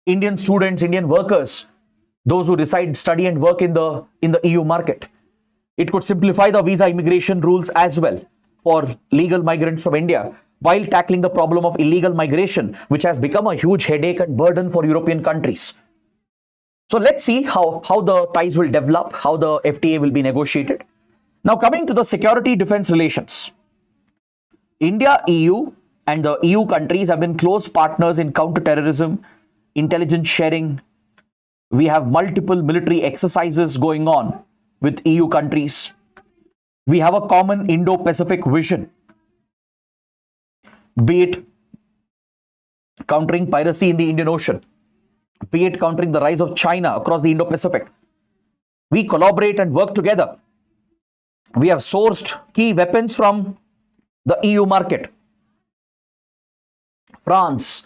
Indian students, Indian workers, those who reside, study and work in the EU market. It could simplify the visa immigration rules as well for legal migrants from India while tackling the problem of illegal migration, which has become a huge headache and burden for European countries. So let's see how the ties will develop, how the FTA will be negotiated. Now coming to the security defense relations. India, EU and the EU countries have been close partners in counter-terrorism, intelligence sharing. We have multiple military exercises going on with EU countries. We have a common Indo-Pacific vision, be it countering piracy in the Indian Ocean, be it countering the rise of China across the Indo-Pacific. We collaborate and work together. We have sourced key weapons from the EU market. France,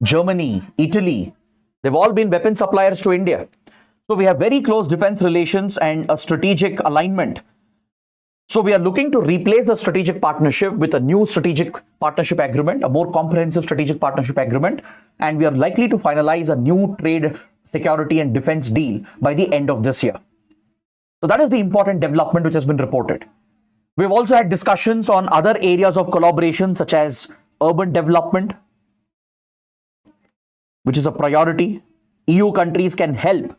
Germany, Italy, they've all been weapon suppliers to India. So we have very close defense relations and a strategic alignment. So we are looking to replace the strategic partnership with a new strategic partnership agreement, a more comprehensive strategic partnership agreement, and we are likely to finalize a new trade, security and defense deal by the end of this year. So that is the important development which has been reported. We've also had discussions on other areas of collaboration such as urban development, which is a priority. EU countries can help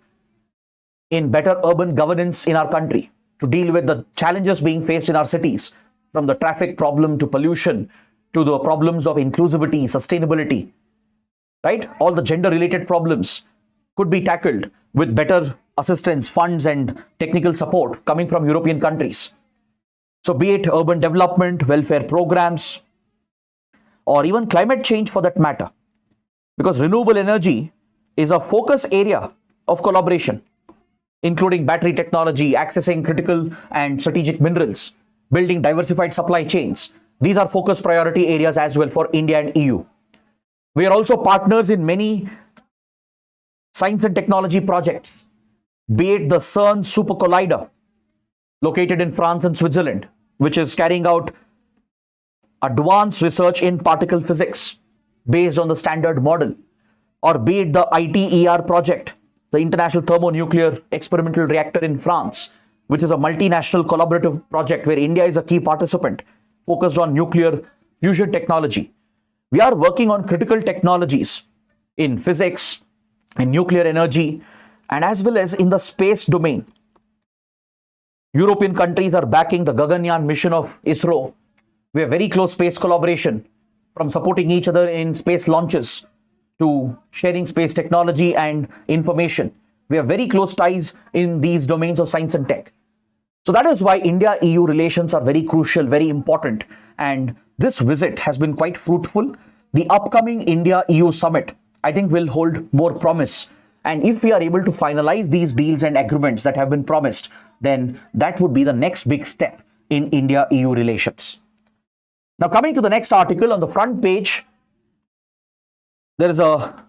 in better urban governance in our country to deal with the challenges being faced in our cities, from the traffic problem to pollution to the problems of inclusivity, sustainability, right? All the gender related problems could be tackled with better assistance, funds and technical support coming from European countries. So be it urban development, welfare programs, or even climate change for that matter, because renewable energy is a focus area of collaboration, including battery technology, accessing critical and strategic minerals, building diversified supply chains. These are focus priority areas as well for India and EU. We are also partners in many science and technology projects, be it the CERN Super Collider, located in France and Switzerland, which is carrying out advanced research in particle physics based on the standard model, or be it the ITER project, the International Thermonuclear Experimental Reactor in France, which is a multinational collaborative project where India is a key participant focused on nuclear fusion technology. We are working on critical technologies in physics, in nuclear energy, and as well as in the space domain. European countries are backing the Gyaan mission of ISRO. We have very close space collaboration, from supporting each other in space launches to sharing space technology and information. We have very close ties in these domains of science and tech. So that is why India-EU relations are very crucial, very important. And this visit has been quite fruitful. The upcoming India-EU summit, I think, will hold more promise. And if we are able to finalize these deals and agreements that have been promised, then that would be the next big step in India-EU relations. Now coming to the next article, on the front page, there is a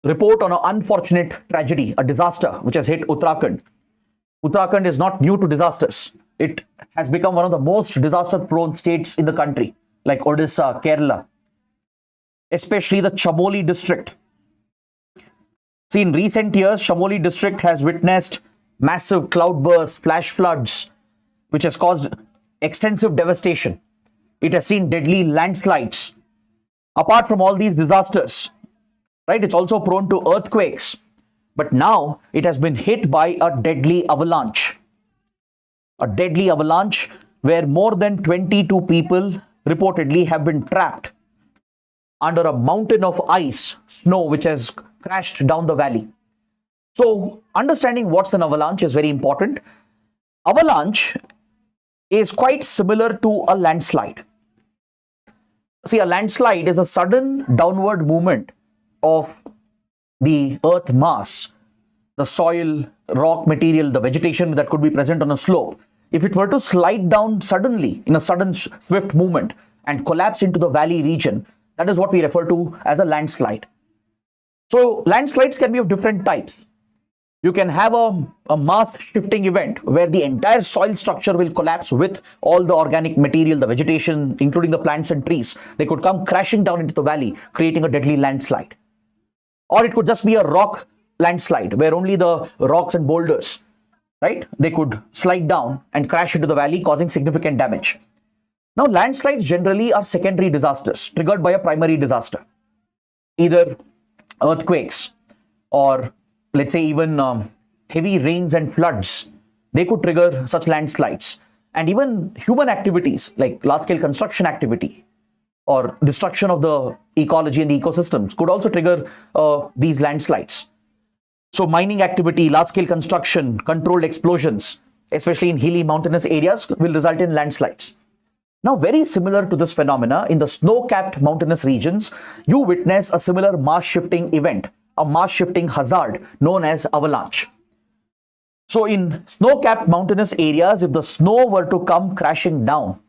report on an unfortunate tragedy, a disaster which has hit Uttarakhand. Uttarakhand is not new to disasters. It has become one of the most disaster-prone states in the country, like Odisha, Kerala, especially the Chamoli district. See, in recent years, Chamoli district has witnessed massive cloudbursts, flash floods, which has caused extensive devastation. It has seen deadly landslides. Apart from all these disasters, right, it's also prone to earthquakes. But now it has been hit by a deadly avalanche. A deadly avalanche where more than 22 people reportedly have been trapped under a mountain of ice, snow, which has crashed down the valley. So understanding what's an avalanche is very important. Avalanche is quite similar to a landslide. See, a landslide is a sudden downward movement of the earth mass, the soil, rock material, the vegetation that could be present on a slope. If it were to slide down suddenly in a sudden swift movement and collapse into the valley region, That is what we refer to as a landslide. So landslides can be of different types. You can have a mass shifting event where the entire soil structure will collapse with all the organic material, the vegetation, including the plants and trees. They could come crashing down into the valley, creating a deadly landslide. Or it could just be a rock landslide where only the rocks and boulders, right, they could slide down and crash into the valley, causing significant damage. Now, landslides generally are secondary disasters triggered by a primary disaster, either earthquakes or let's say even heavy rains and floods. They could trigger such landslides. And even human activities like large-scale construction activity or destruction of the ecology and the ecosystems could also trigger these landslides. So mining activity, large-scale construction, controlled explosions, especially in hilly mountainous areas, will result in landslides. Now, very similar to this phenomena, in the snow-capped mountainous regions, you witness a similar mass shifting event, a mass shifting hazard known as avalanche. So in snow-capped mountainous areas, if the snow were to come crashing down,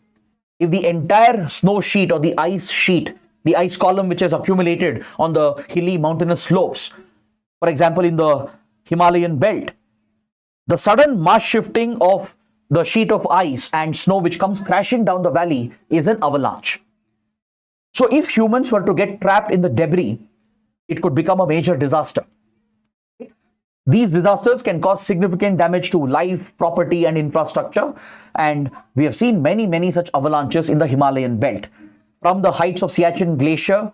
if the entire snow sheet or the ice sheet, the ice column which has accumulated on the hilly mountainous slopes, for example in the Himalayan belt, the sudden mass shifting of the sheet of ice and snow which comes crashing down the valley is an avalanche. So if humans were to get trapped in the debris, it could become a major disaster. These disasters can cause significant damage to life, property, and infrastructure. And we have seen many such avalanches in the Himalayan belt. From the heights of Siachen Glacier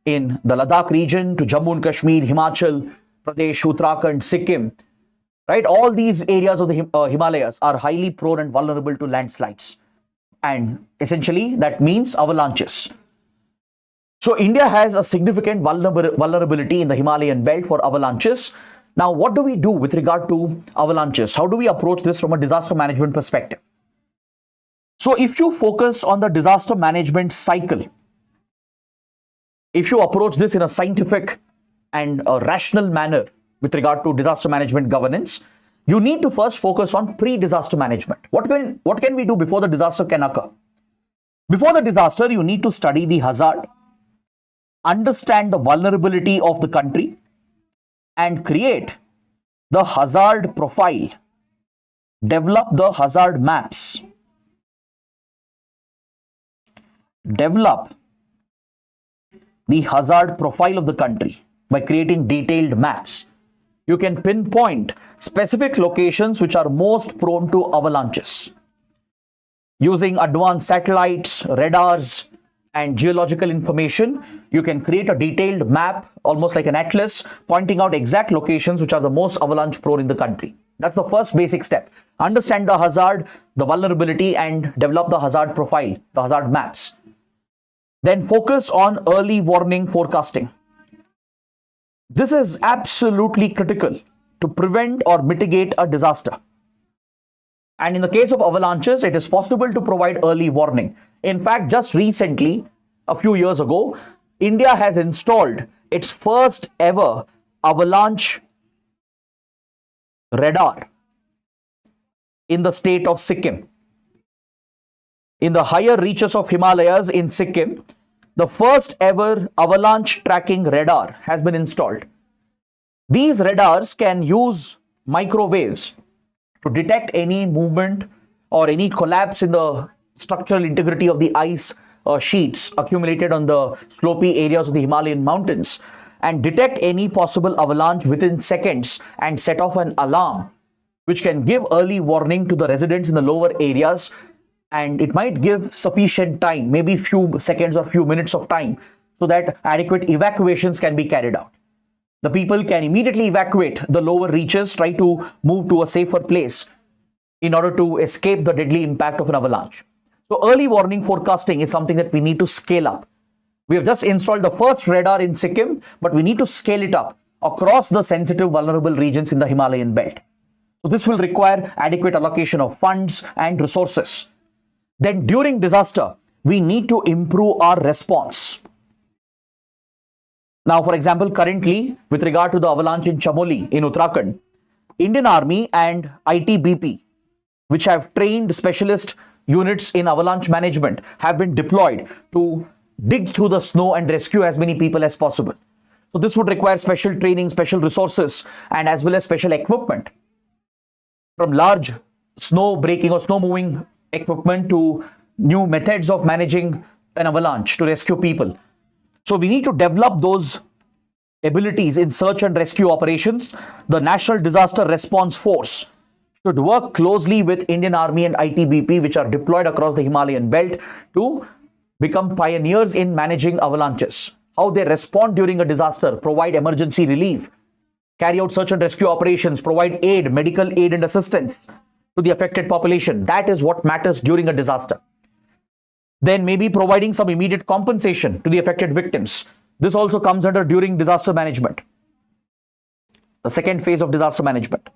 in the Ladakh region to Jammu and Kashmir, Himachal Pradesh, Uttarakhand, Sikkim, right? All these areas of the Himalayas are highly prone and vulnerable to landslides. And essentially, that means avalanches. So India has a significant vulnerability in the Himalayan belt for avalanches. Now, what do we do with regard to avalanches? How do we approach this from a disaster management perspective? So if you focus on the disaster management cycle, if you approach this in a scientific and a rational manner with regard to disaster management governance, you need to first focus on pre-disaster management. What can we do before the disaster can occur? Before the disaster, you need to study the hazard, understand the vulnerability of the country, and create the hazard profile, develop the hazard maps, develop the hazard profile of the country by creating detailed maps. You can pinpoint specific locations which are most prone to avalanches. Using advanced satellites, radars, and geological information, you can create a detailed map, almost like an atlas, pointing out exact locations which are the most avalanche prone in the country. That's the first basic step. Understand the hazard, the vulnerability, and develop the hazard profile, the hazard maps. Then focus on early warning forecasting. This is absolutely critical to prevent or mitigate a disaster. And in the case of avalanches, it is possible to provide early warning. In fact, just recently, a few years ago, India has installed its first ever avalanche radar in the state of Sikkim. In the higher reaches of Himalayas in Sikkim, the first ever avalanche tracking radar has been installed. These radars can use microwaves to detect any movement or any collapse in the structural integrity of the ice sheets accumulated on the slopy areas of the Himalayan mountains, and detect any possible avalanche within seconds and set off an alarm which can give early warning to the residents in the lower areas, and it might give sufficient time, maybe few seconds or few minutes of time, so that adequate evacuations can be carried out. The people can immediately evacuate the lower reaches, try to move to a safer place in order to escape the deadly impact of an avalanche. So early warning forecasting is something that we need to scale up. We have just installed the first radar in Sikkim, but we need to scale it up across the sensitive, vulnerable regions in the Himalayan belt. So this will require adequate allocation of funds and resources. Then during disaster, we need to improve our response. Now, for example, currently, with regard to the avalanche in Chamoli in Uttarakhand, Indian Army and ITBP, which have trained specialist units in avalanche management, have been deployed to dig through the snow and rescue as many people as possible. So this would require special training, special resources, and as well as special equipment, from large snow breaking or snow moving equipment to new methods of managing an avalanche to rescue people. So we need to develop those abilities in search and rescue operations. The National Disaster Response Force should work closely with Indian Army and ITBP, which are deployed across the Himalayan belt, to become pioneers in managing avalanches. How they respond during a disaster, provide emergency relief, carry out search and rescue operations, provide aid, medical aid and assistance to the affected population. That is what matters during a disaster. Then maybe providing some immediate compensation to the affected victims. This also comes under during disaster management, the second phase of disaster management.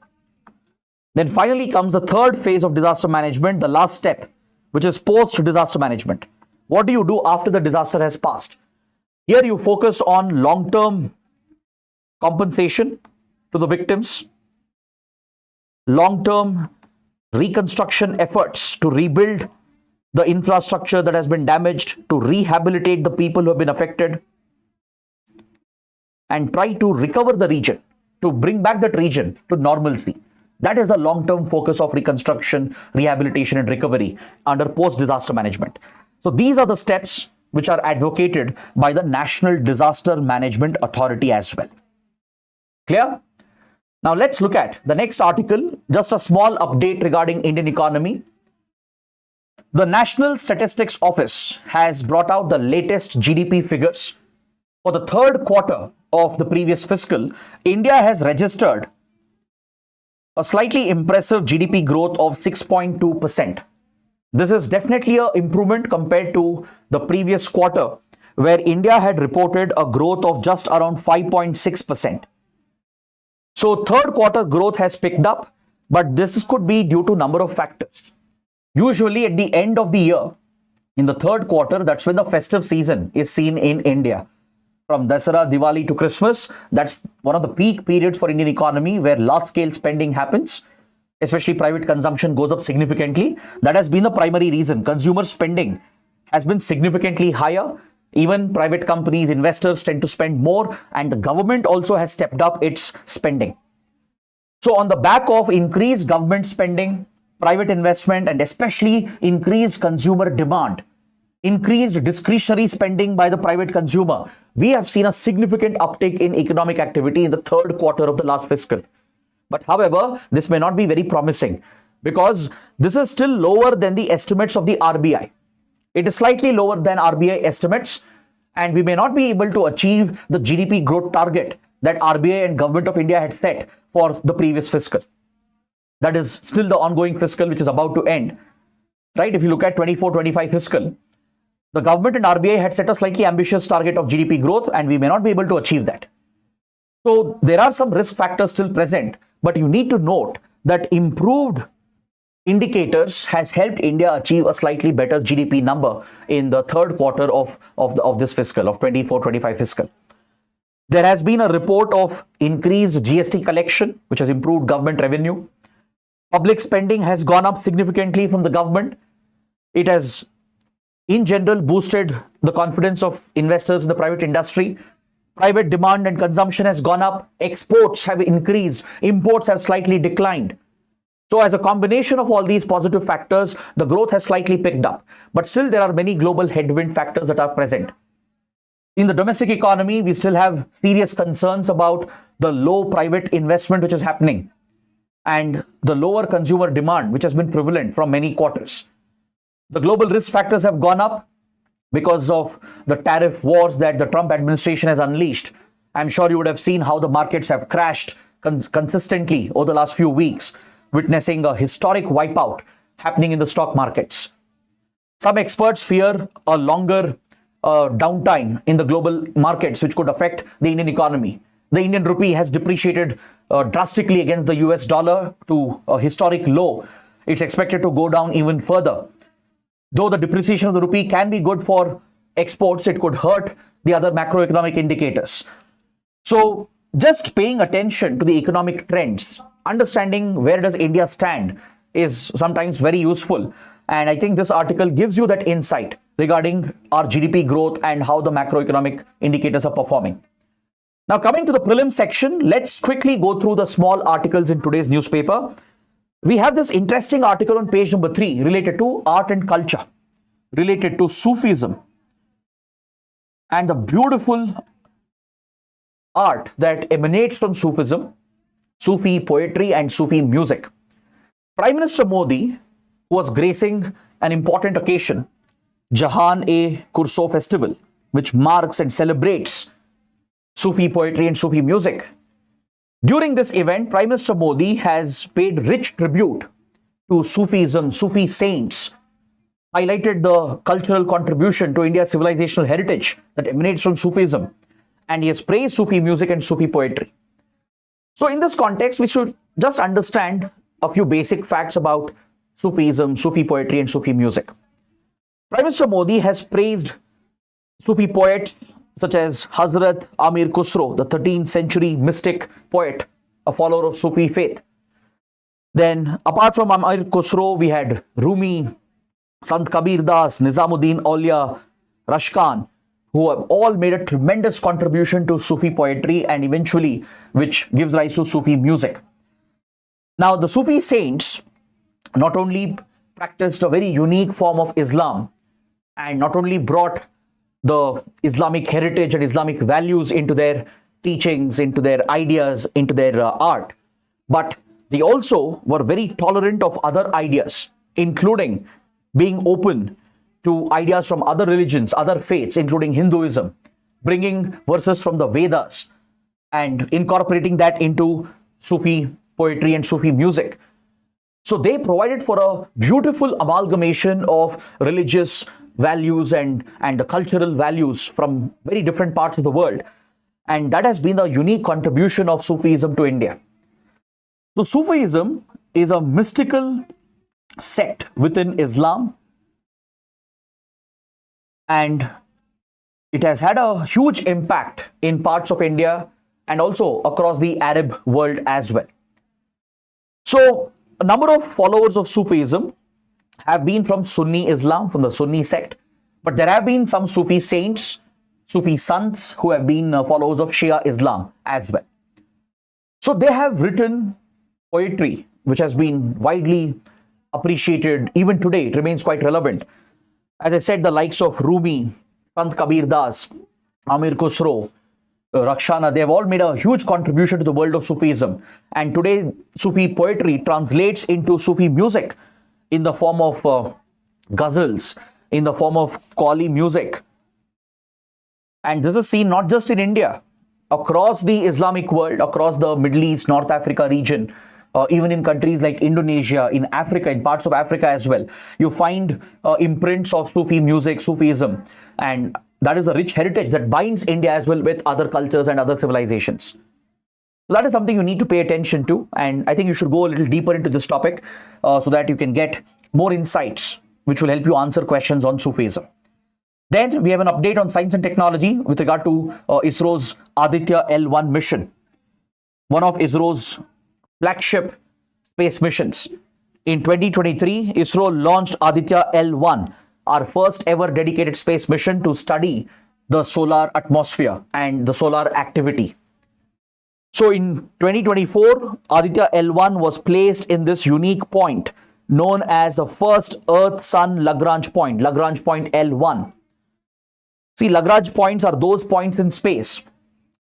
Then finally comes the third phase of disaster management, the last step, which is post-disaster management. What do you do after the disaster has passed? Here you focus on long-term compensation to the victims, long-term reconstruction efforts to rebuild the infrastructure that has been damaged, to rehabilitate the people who have been affected, and try to recover the region, to bring back that region to normalcy. That is the long-term focus of reconstruction, rehabilitation, and recovery under post-disaster management. So these are the steps which are advocated by the National Disaster Management Authority as well. Clear? Now let's look at the next article, just a small update regarding Indian economy. The National Statistics Office has brought out the latest GDP figures. For the third quarter of the previous fiscal, India has registered a slightly impressive GDP growth of 6.2%. This is definitely an improvement compared to the previous quarter, where India had reported a growth of just around 5.6%. So third quarter growth has picked up, but this could be due to number of factors. Usually at the end of the year, in the third quarter, that's when the festive season is seen in India. From Dasara, Diwali to Christmas, that's one of the peak periods for Indian economy where large-scale spending happens, especially private consumption goes up significantly. That has been the primary reason. Consumer spending has been significantly higher. Even private companies, investors tend to spend more, and the government also has stepped up its spending. So on the back of increased government spending, private investment, and especially increased consumer demand, increased discretionary spending by the private consumer, we have seen a significant uptick in economic activity in the third quarter of the last fiscal. But however, this may not be very promising because this is still lower than the estimates of the RBI. It is slightly lower than RBI estimates, and we may not be able to achieve the GDP growth target that RBI and Government of India had set for the previous fiscal. That is still the ongoing fiscal which is about to end. Right? If you look at 24-25 fiscal, the government and RBI had set a slightly ambitious target of GDP growth, and we may not be able to achieve that. So there are some risk factors still present, but you need to note that improved indicators has helped India achieve a slightly better GDP number in the third quarter of this fiscal, of 24-25 fiscal. There has been a report of increased GST collection, which has improved government revenue. Public spending has gone up significantly from the government. It has, in general, boosted the confidence of investors in the private industry. Private demand and consumption has gone up. Exports have increased. Imports have slightly declined. So as a combination of all these positive factors, the growth has slightly picked up. But still, there are many global headwind factors that are present. In the domestic economy, we still have serious concerns about the low private investment which is happening and the lower consumer demand which has been prevalent from many quarters. The global risk factors have gone up because of the tariff wars that the Trump administration has unleashed. I'm sure you would have seen how the markets have crashed consistently over the last few weeks, witnessing a historic wipeout happening in the stock markets. Some experts fear a longer downtime in the global markets, which could affect the Indian economy. The Indian rupee has depreciated drastically against the US dollar to a historic low. It's expected to go down even further. Though the depreciation of the rupee can be good for exports, it could hurt the other macroeconomic indicators. So just paying attention to the economic trends, understanding where does India stand is sometimes very useful. And I think this article gives you that insight regarding our GDP growth and how the macroeconomic indicators are performing. Now, coming to the prelim section, let's quickly go through the small articles in today's newspaper. We have this interesting article on page number 3 related to art and culture, related to Sufism, and the beautiful art that emanates from Sufism, Sufi poetry and Sufi music. Prime Minister Modi, who was gracing an important occasion, Gyaan Festival, which marks and celebrates Sufi poetry and Sufi music. During this event, Prime Minister Modi has paid rich tribute to Sufism, Sufi saints, highlighted the cultural contribution to India's civilizational heritage that emanates from Sufism, and he has praised Sufi music and Sufi poetry. So in this context, we should just understand a few basic facts about Sufism, Sufi poetry and Sufi music. Prime Minister Modi has praised Sufi poets such as Hazrat Amir Khusro, the 13th century mystic poet, a follower of Sufi faith. Then, apart from Amir Khusro, we had Rumi, Sant Kabir Das, Nizamuddin Aulia, Rashkan, who have all made a tremendous contribution to Sufi poetry and eventually which gives rise to Sufi music. Now, the Sufi saints not only practiced a very unique form of Islam and not only brought the Islamic heritage and Islamic values into their teachings, into their ideas, into their art, but they also were very tolerant of other ideas, including being open to ideas from other religions, other faiths, including Hinduism, bringing verses from the Vedas and incorporating that into Sufi poetry and Sufi music. So they provided for a beautiful amalgamation of religious values and the cultural values from very different parts of the world. And that has been the unique contribution of Sufism to India. So Sufism is a mystical sect within Islam, and it has had a huge impact in parts of India and also across the Arab world as well. So a number of followers of Sufism have been from Sunni Islam, from the Sunni sect, but there have been some Sufi saints, Sufi sons who have been followers of Shia Islam as well. So they have written poetry which has been widely appreciated. Even today, it remains quite relevant. As I said, the likes of Rumi, Sant Kabir Das, Amir Khusro, Rakshana, they have all made a huge contribution to the world of Sufism. And today, Sufi poetry translates into Sufi music in the form of ghazals, in the form of Qawwali music. And this is seen not just in India, across the Islamic world, across the Middle East, North Africa region, even in countries like Indonesia, in Africa, in parts of Africa as well. You find imprints of Sufi music, Sufism, and that is a rich heritage that binds India as well with other cultures and other civilizations. So that is something you need to pay attention to, and I think you should go a little deeper into this topic so that you can get more insights which will help you answer questions on Sufism. Then we have an update on science and technology with regard to ISRO's Aditya L1 mission, one of ISRO's flagship space missions. In 2023, ISRO launched Aditya L1, our first ever dedicated space mission to study the solar atmosphere and the solar activity. So in 2024, Aditya L1 was placed in this unique point known as the first Earth-Sun Lagrange point L1. See, Lagrange points are those points in space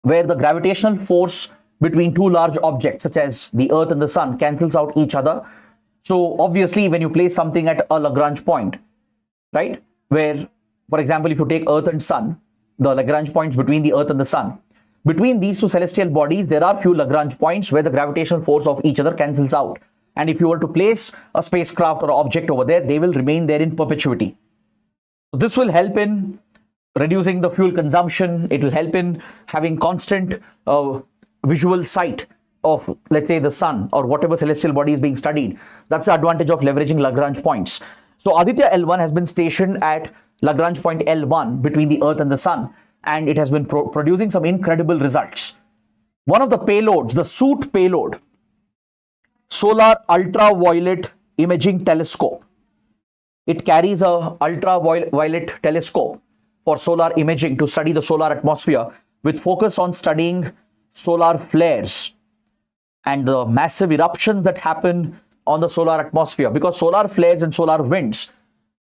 where the gravitational force between two large objects such as the Earth and the Sun cancels out each other. So obviously, when you place something at a Lagrange point, right, where, for example, if you take Earth and Sun, the Lagrange points between the Earth and the Sun, between these two celestial bodies, there are few Lagrange points where the gravitational force of each other cancels out. And if you were to place a spacecraft or object over there, they will remain there in perpetuity. So this will help in reducing the fuel consumption. It will help in having constant visual sight of, let's say, the Sun or whatever celestial body is being studied. That's the advantage of leveraging Lagrange points. So Aditya L1 has been stationed at Lagrange point L1 between the Earth and the Sun, and it has been producing some incredible results. One of the payloads, the SOOT payload, Solar Ultraviolet Imaging Telescope, It carries a ultraviolet telescope for solar imaging to study the solar atmosphere with focus on studying solar flares and the massive eruptions that happen on the solar atmosphere, because solar flares and solar winds,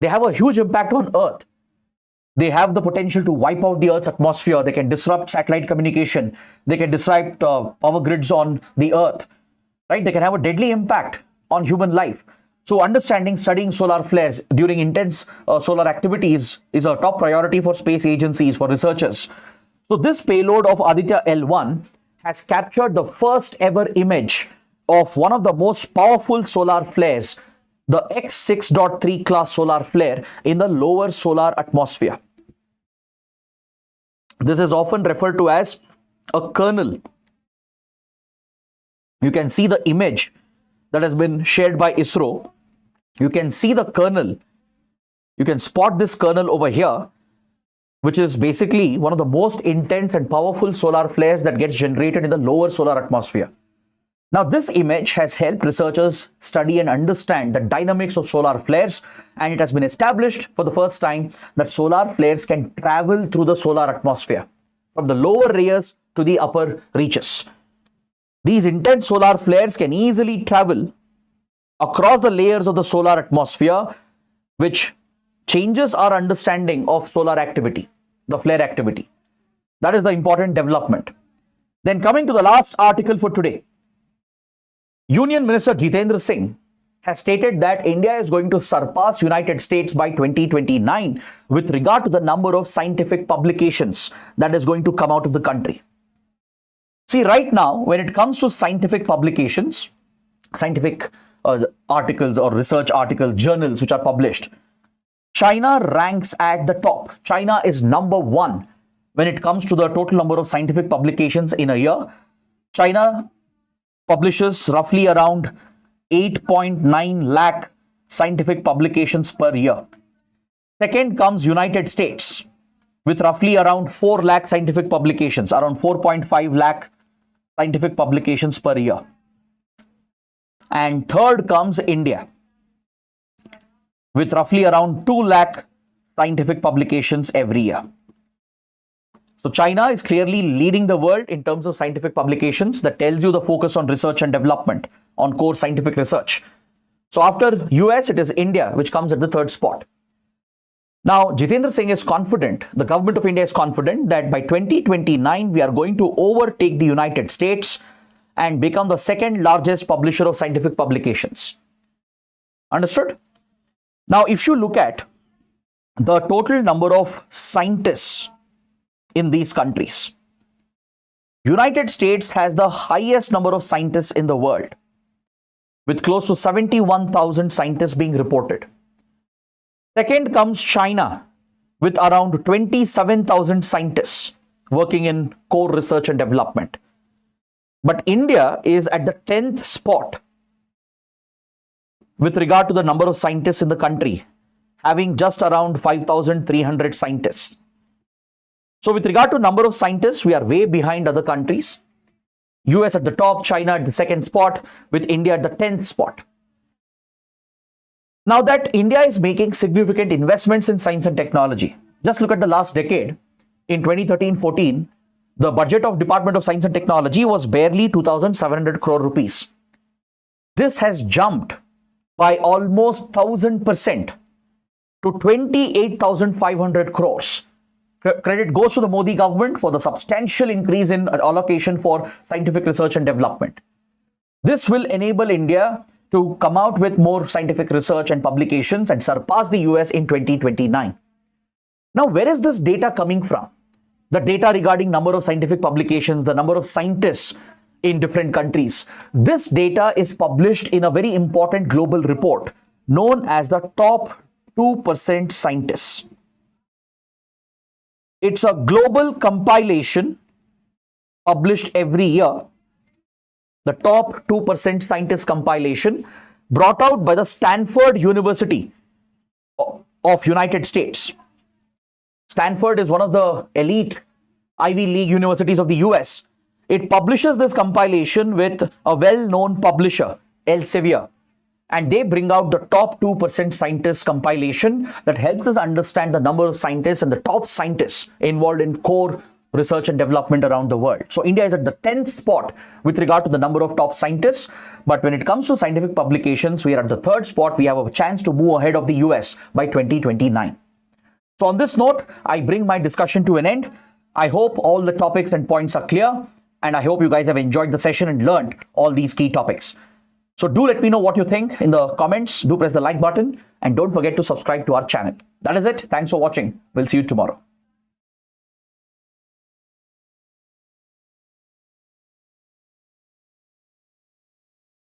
they have a huge impact on Earth. They have the potential to wipe out the Earth's atmosphere. They can disrupt satellite communication. They can disrupt power grids on the Earth, right? They can have a deadly impact on human life. So studying solar flares during intense solar activities is a top priority for space agencies, for researchers. So this payload of Aditya L1 has captured the first ever image of one of the most powerful solar flares, the X6.3 class solar flare in the lower solar atmosphere. This is often referred to as a kernel. You can see the image that has been shared by ISRO. You can see the kernel. You can spot this kernel over here, which is basically one of the most intense and powerful solar flares that gets generated in the lower solar atmosphere. Now, this image has helped researchers study and understand the dynamics of solar flares, and it has been established for the first time that solar flares can travel through the solar atmosphere from the lower layers to the upper reaches. These intense solar flares can easily travel across the layers of the solar atmosphere, which changes our understanding of solar activity, the flare activity. That is the important development. Then coming to the last article for today, Union Minister Jitendra Singh has stated that India is going to surpass United States by 2029 with regard to the number of scientific publications that is going to come out of the country. See, right now, when it comes to scientific publications, scientific articles or research articles, journals which are published, China ranks at the top. China is number one when it comes to the total number of scientific publications in a year. China publishes roughly around 8.9 lakh scientific publications per year. Second comes United States with roughly around 4 lakh scientific publications, around 4.5 lakh scientific publications per year. And third comes India with roughly around 2 lakh scientific publications every year. So China is clearly leading the world in terms of scientific publications. That tells you the focus on research and development, on core scientific research. So after US, it is India which comes at the third spot. Now, Jitendra Singh is confident, the government of India is confident that by 2029, we are going to overtake the United States and become the second largest publisher of scientific publications. Understood? Now, if you look at the total number of scientists in these countries, United States has the highest number of scientists in the world, with close to 71,000 scientists being reported. Second comes China with around 27,000 scientists working in core research and development. But India is at the 10th spot with regard to the number of scientists in the country, having just around 5,300 scientists. So with regard to number of scientists, we are way behind other countries. US at the top, China at the second spot, with India at the 10th spot. Now that India is making significant investments in science and technology, just look at the last decade. In 2013-14, the budget of Department of Science and Technology was barely 2,700 crore rupees. This has jumped by almost 1,000% to 28,500 crores. Credit goes to the Modi government for the substantial increase in allocation for scientific research and development. This will enable India to come out with more scientific research and publications and surpass the US in 2029. Now, where is this data coming from? The data regarding number of scientific publications, the number of scientists in different countries. This data is published in a very important global report known as the top 2% scientists. It's a global compilation published every year. The top 2% scientist compilation brought out by the Stanford University of United States. Stanford is one of the elite Ivy League universities of the US. It publishes this compilation with a well-known publisher, Elsevier. and they bring out the top 2% scientists compilation that helps us understand the number of scientists and the top scientists involved in core research and development around the world. So India is at the 10th spot with regard to the number of top scientists. But when it comes to scientific publications, we are at the 3rd spot. We have a chance to move ahead of the US by 2029. So on this note, I bring my discussion to an end. I hope all the topics and points are clear. And I hope you guys have enjoyed the session and learned all these key topics. So do let me know what you think in the comments. Do press the like button and don't forget to subscribe to our channel. That is it. Thanks for watching. We'll see you tomorrow.